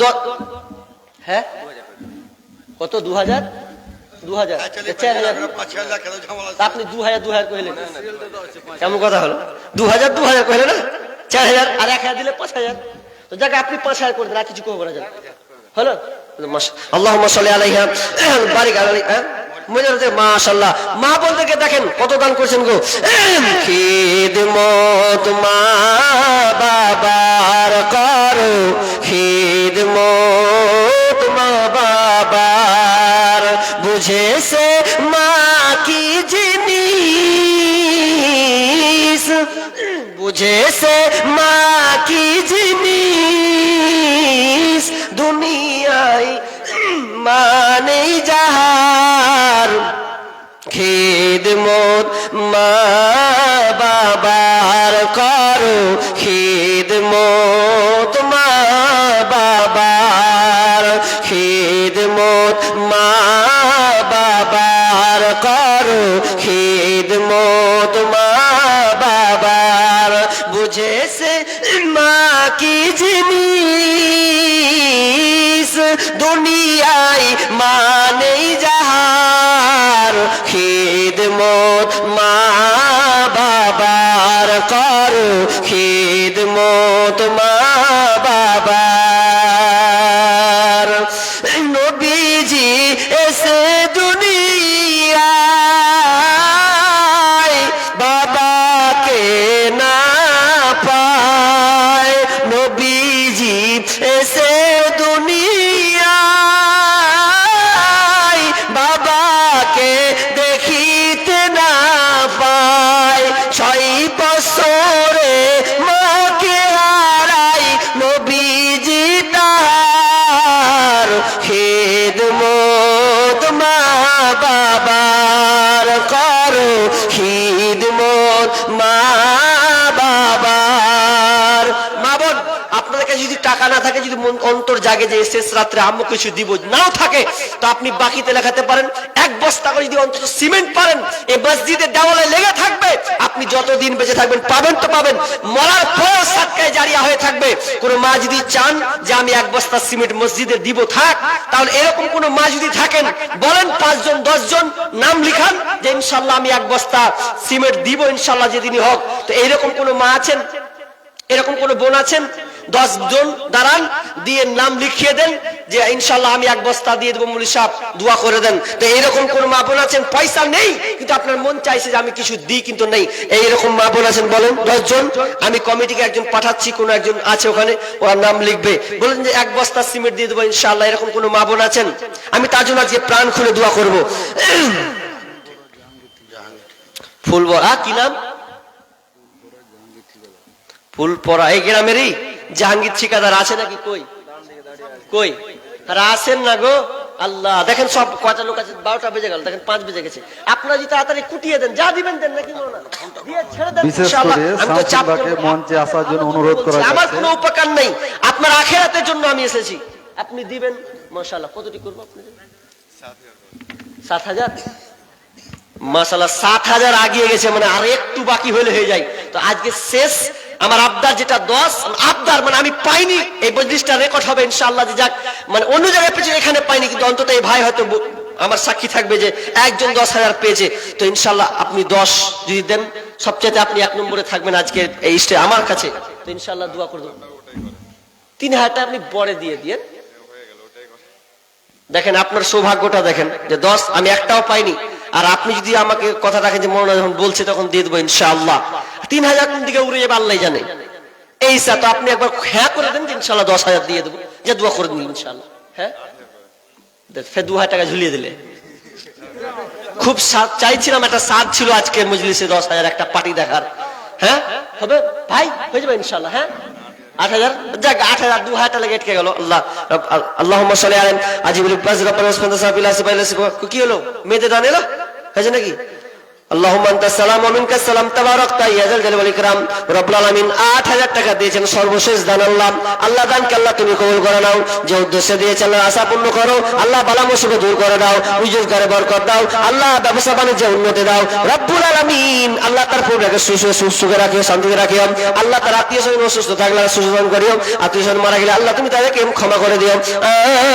হ্যাঁ কত? 2,000 2,000 4,000, আপনি 2,000 কহিলেন, কেমন কথা হলো? 2,000 কহিলেন না, 4,000 আর 1,000 দিলে 5,000, তো যাকে আপনি 5,000 করে দেন, আর কিছু কহবো না, জান হলো। আল্লাহুম্মা সাল্লি আলাইহা বারিক আলাইহা, মাশাআল্লাহ। মা বলতে গিয়ে দেখেন কত দান করছেন গো। খিদমত মা বাবার করো, খিদমত মা বাবার, বুঝেছে মা কি জিনিস, বুঝেছে মা কি জিনিস, দুনিয়ায় মানে যাহার, খিদমত মা বাবার করো, খিদমত মা বাবার, খিদমত মা বাবার করো, খিদমত মা বাবার, বুঝেছে মা কি জিনিস, দুনিয়ায় মানেই যাহার, খিদমত মা বাবার করো, খিদমত মা বাবার। নবীজি এসে দুনিয়ায় বাবাকে না পায়, নবীজি এসে দুনিয়ায় বাবাকে দেখিতে না পায়, 6 বছরে মাকে হারাই, নবীজি তার, খিদমত মা বাবার করো, খিদমত মা বাবার। মা বোন, আপনাদের কাছে যদি টাকা না থাকে, যদি অন্তর জাগে যে শেষ রাত্রে আম্মু কিছু দিব, নাও থাকে, তো আপনি বাকিতে লেখাতে পারেন। 1 বস্তা করে যদি অন্তত সিমেন্ট পারেন, এই মসজিদের দেওয়ালে লেগে থাকবে, আপনি যতদিন বেঁচে থাকবেন পাবেন তো পাবেন, মরার পর সাদকায়ে জারিয়া হয়ে থাকবে। কোন মা যদি চান যে আমি 1 বস্তা সিমেন্ট মসজিদে দিব, থাক, তাহলে এরকম কোন মা যদি থাকেন বলেন, 5 জন 10 জন নাম লিখান যে ইনশাআল্লাহ আমি 1 বস্তা সিমেন্ট দিব ইনশাআল্লাহ যেদিনই হোক। তো এইরকম কোন মা আছেন? এরকম কোন বোন আছেন? 10 জন দাঁড়ান, দিয়ে নাম লিখিয়ে দেন যে ইনশাআল্লাহ আমি 1 বস্তা দিয়ে দেবো, মুলি সাহেব দোয়া করে দেন। তো এইরকম কোন মা বোন আছেন? পয়সা নেই কিন্তু আপনার মন চাইছে যে আমি কিছু দিই কিন্তু নেই, এইরকম মা বোন আছেন? বলেন 10 জন। আমি কমিটিকে একজন পাঠাচ্ছি, কোন একজন আছে ওখানে, ওর নাম লিখবে, বলেন যে 1 বস্তা সিমেন্ট দিয়ে দেবো ইনশাআল্লাহ। এরকম কোন মা বোন আছেন? আমি তার জন্য আজকে প্রাণ খুলে দোয়া করব। ফুলবরা, কি নাম? ফুলপরা, এই গ্রামেরই জাহাঙ্গীর ঠিকাদার আছে নাকি? কই কই আর আসেন না গো? আল্লাহ, দেখেন সব কয়টা লোক আছে, 12টা বেজে গেল, দেখেন 5 বেজে গেছে। আপনারা যদি তাড়াতাড়ি কুটিয়ে দেন, যা দিবেন দেন, নাকি দিয়ে ছেড়ে দেন ইনশাআল্লাহ। আমি তো চাপ করব, মঞ্চে আসার জন্য অনুরোধ করা আমার যাচ্ছে। কোনো উপকার নেই, আপনার আখিরাতের জন্য আমি এসেছি। আপনি দিবেন মাশাআল্লাহ। কতটি করবো আপনি? 7,000। মাশাআল্লাহ 7,000 আগিয়ে গেছে, মানে আর একটু বাকি হলে হয়ে যায়। তো আজকে শেষ আমার আবদার যেটা 10 আবদার, মানে আমি পাইনি, এই মজলিসটা রেকর্ড হবে ইনশাআল্লাহ। যে যাক মানে অন্য জায়গায় পেয়েছে, এখানে পাইনি, কিন্তু অন্তত এই ভাই হয়তো আমার সাক্ষী থাকবে যে একজন 10,000 পেয়েছে। তো ইনশাআল্লাহ আপনি 10 যদি দেন, সবচেয়ে আপনি 1 নম্বরে থাকবেন আজকে এই স্টে আমার কাছে। তো ইনশাআল্লাহ দোয়া করে দেব। 3,000টা আপনি পরে দিয়ে দিয়েন। দেখেন আপনার সৌভাগ্যটা দেখেন যে 10 আমি একটাও পাইনি, আর আপনি যদি আমাকে কথা রাখেন যে মৌলানা যখন বলছে তখন দিয়ে দেবো ইনশাআল্লাহ। 3,000 কোন দিকে উড়ে যাবে আল্লাহ জানে। এই তো আপনি একবার হ্যাঁ করে দেন যে ইনশাআল্লাহ 10,000 দিয়ে দেবো, যে দোয়া করে দিন ইনশাআল্লাহ। হ্যাঁ, ফের 2,000 টাকা ঝুলিয়ে দিলে। খুব চাইছিলাম, একটা সাদ ছিল আজকে মজলিসে 10,000 একটা পার্টি দেখার। হ্যাঁ হবে ভাই, হয়ে যাবে ইনশাআল্লাহ। হ্যাঁ 8,000, যাক 8,000 2,000 লেগে আটকে গেল। আল্লাহুম্মা সাল্লি আলা আজিবুল বাজরা পারসপন্দ সাবিলা সাবিলা কি হলো? মেয়েদের দান এলো হয়েছে নাকি? আল্লাহুম্মা আনতাস সালাম ওয়া মিনকাস সালাম তাবারাকতা ইয়া যাল জালালি ওয়াল ইকরাম। রব্বুল আলামিন 8,000 টাকা দিয়েছেন, সর্বশেষ দান আল্লাহ। আল্লাহ দানকে আল্লাহ তুমি কবুল করে নাও। যে উদ্দেশ্যে দিয়েছেন আল্লাহ আশা পূর্ণ করো। আল্লাহ বালা মুসিবত দূর করে দাও, রোজগারে বরকত দাও। আল্লাহ ব্যবসা বাণিজ্যে উন্নতি দাও রব্বুল আলামিন। আল্লাহ তার পরিবারকে সুখে রাখিও, শান্তিতে রাখিও। আল্লাহ তার আত্মীয় স্বজন অসুস্থ থাকলে সুস্থ করিও, আত্মীয় স্বজন মারা গেলে আল্লাহ তুমি তাদেরকে ক্ষমা করে দিও।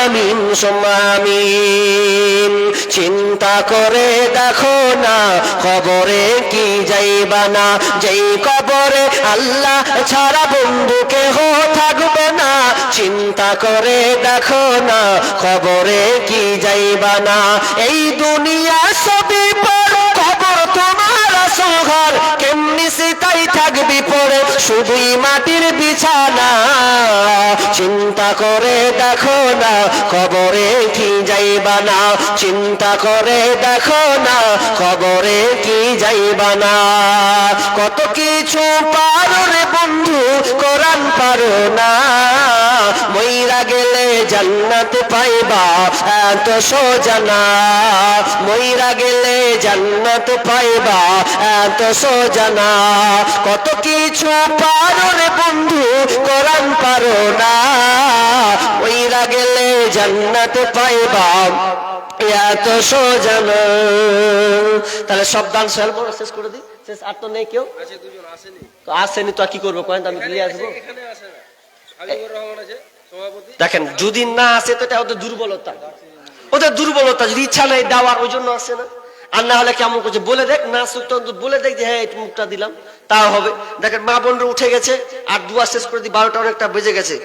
আমিন সুম্মা আমিন। চিন্তা করে দেখো না কবরে কি যাইবা না, যেই কবরে আল্লাহ ছাড়া বন্ধু কেহ থাকবে না। চিন্তা করে দেখো না কবরে কি যাইবা না। এই দুনিয়া সবই পর, কবর তোমার আসল ঘর। কেমনি সিতাই থাকবি পরে, শুধুই মাটির বিছানা। চিন্তা করে দেখো না কবরে কি যাইবা না। চিন্তা করে দেখো না কবরে কি যাইবা না। কত কিছু পারো রে বন্ধু, কোরআন পারো না। মইরা গেলে জান্নাত পাইবা এত সোজা না। মইরা গেলে জান্নাত পাইবা এত সোজা না। কত কিছু পারো রে বন্ধু, কোরআন পারো না। মইরা গেলে জান্নাত পাইবা এত সোজা না। তাহলে সব দান শেষ করে দিই। শেষ আর তো নেই কেউ? তো আসেনি তো কি করবো? কয়েন আমি দিয়ে আসবো। দেখেন যদি না আসে তো এটা ওদের দুর্বলতা, ওদের দুর্বলতা। যদি ইচ্ছা নেই দেওয়ার, ওই জন্য আসে না। আর না হলে কেমন করছে বলে দেখ না, বলে দেখ যে হ্যাঁ এই মুখটা দিলাম, তাও হবে। দেখেন মা বোনরা উঠে গেছে, আর দুয়া শেষ করে দিই, 12টা অনেকটা বেজে গেছে।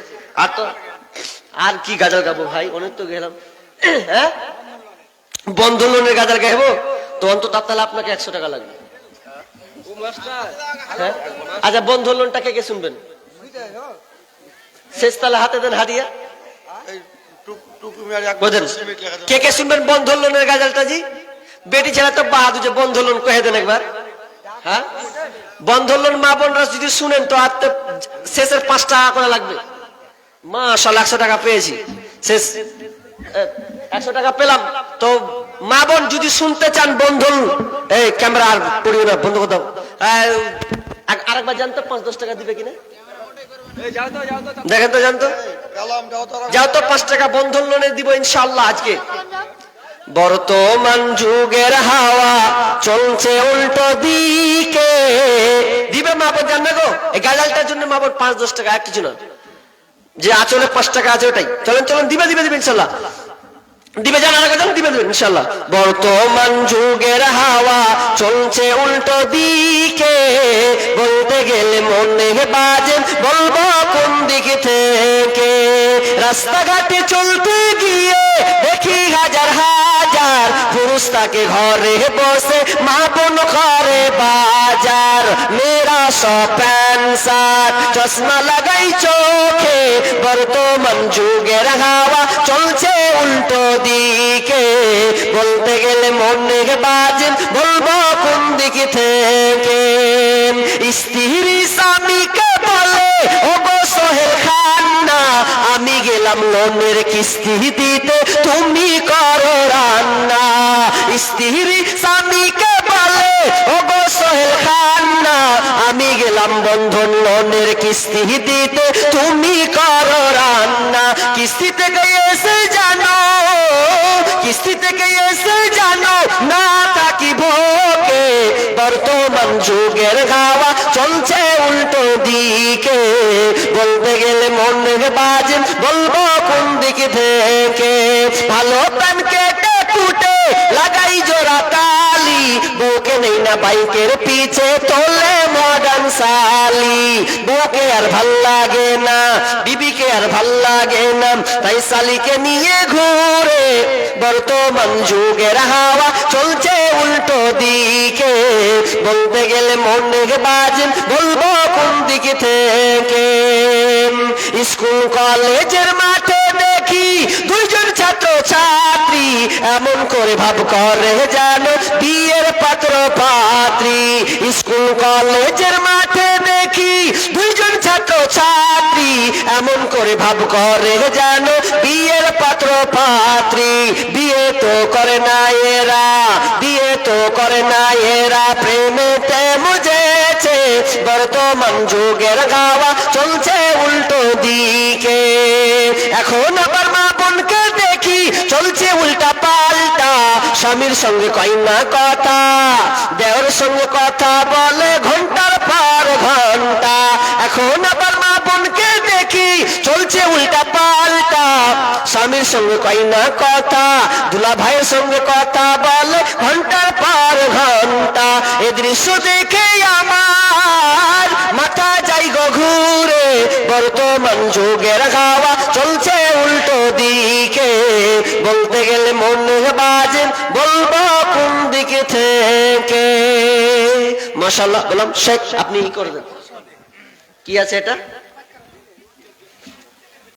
আর তো আর কি গাজাল গাবো ভাই, অনেক তো গেলাম। হ্যাঁ বন্ধন লোনের গাজাল গাইবো তো অন্তত তাহলে আপনাকে 100 টাকা লাগবে। হ্যাঁ আচ্ছা বন্ধন লোনটা কে কে শুনবেন? শেষ তাহলে হাতে দেন হাদিয়া। কে কে শুনবেন বন্ধন লোনের গাজালটা? জি বেটি ছেলে তো বাহাদুর, যে বন্ধন লোন কহে দেন একবার। হ্যাঁ বন্ধন লোন মা বোনরা যদি শুনেন তো আর শেষের 5 টাকা করে লাগবে। মাশাআল্লাহ 100 টাকা পেয়েছি, শেষ 100 টাকা পেলাম। তো মা বোন যদি শুনতে চান বন্ধন, এই ক্যামেরা আর পড়িও না, বন্ধ করে দাও। আরেকবার জানতো 5-10 টাকা দিবে কিনা দেখেন তো, জানতো যাও তো 5 টাকা বন্ধন লোনে দিব ইনশাআল্লাহ আজকে। বর্তমান যুগের হাওয়া চলছে উল্টো দিকে, দিবে মা বোন জান না গো। এই গাজালটার জন্য মা বোন 5-10 টাকা, আর কিছু না। যে আচলে 5 টাকা আছে ওটাই, চলেন চলেন দিবে ইনশাআল্লাহ। দিবে জানা জান দিবে ইনশাআল্লাহ। বর্তমান যুগের হাওয়া চলছে উল্টো দিকে, বলতে গেলে মনে বাজে বলবো কোন দিক থেকে। রাস্তাঘাটে চলতে গিয়ে দেখি হাজার হাজার পুরুষ তাকে ঘরে বসে, মা বোন করে বাজার। মেয়েরা সব প্যান্ট শার্ট চশমা লাগাই চোখে, বর্তমান যুগের হাওয়া চলছে উল্টো দিকে, বলতে গেলে মনে বাজে বলবো কোন দিক থেকে। স্ত্রী স্বামীকে বলে ও গো সোহেল খান না, আমি গেলাম লোনের কিস্তি দিতে তুমি করো রান্না। স্ত্রী স্বামীকে বলে ও গো সোহেল খান না, আমি গেলাম বন্ধন লোনের কিস্তি দিতে তুমি করো রান্না। কিস্তিতে গিয়ে বর্তমান যুগের হাওয়া চলছে উল্টো দিকে, বলতে গেলে মনের বাজে বলবো কোন দিকে থেকে। ভালো প্যান কেটে কুটে লাগাই জোড়া তালি, বুকে নেই না বাইকের পিছে তোলে মডার্ন সালি। বুকে আর ভাল লাগে না, বিবিকে আর ভাল লাগে না, তাই সালিকে নিয়ে ঘুরে। বর্তমান যুগের হাওয়া চলছে উল্টো দিকে, বলতে গেলে মনের বাজে বলবো কোন দিকে থেকে। স্কুল কলেজের মাঠে দেখি দুইজন ছাত্র ছাত্রী, এমন করে ভাব করে যেন বিয়ের পাত্র পাত্রী। স্কুল কলেজের মাঠে দেখি দুইজন ছাত্র ছাত্রী, এমন করে ভাব করে যেন বিয়ের পাত্র পাত্রী। বিয়ে তো করে না এরা, বিয়ে তো করে না এরা, প্রেমেতে মুজেছে। বর্তমান যুগের হাওয়া চলছে উল্টো দিকে। এখন আবার মা বোনকে দেখি চলছে উল্টা পাল্টা, স্বামীর সঙ্গে কয় না কথা, দেওর সঙ্গে কথা বলে ঘন্টার পর ঘন্টা। এখন আবার মা বোনকে দেখি চলছে উল্টা পাল্টা, স্বামীর সঙ্গে কয় না কথা, দুলা ভাইয়ের সঙ্গে কথা বলে ঘন্টার পর ঘন্টা। এ দৃশ্য দেখে আমার মাথা যাই গো ঘুরে। বর্তমান যুগের হাওয়া চলছে উল্টো দিকে, বলতে গেলে মনে বাজে বলবো কোন দিকে থেকে। মাশাআল্লাহ। বললাম শেখ আপনি করবেন কি আছে এটা?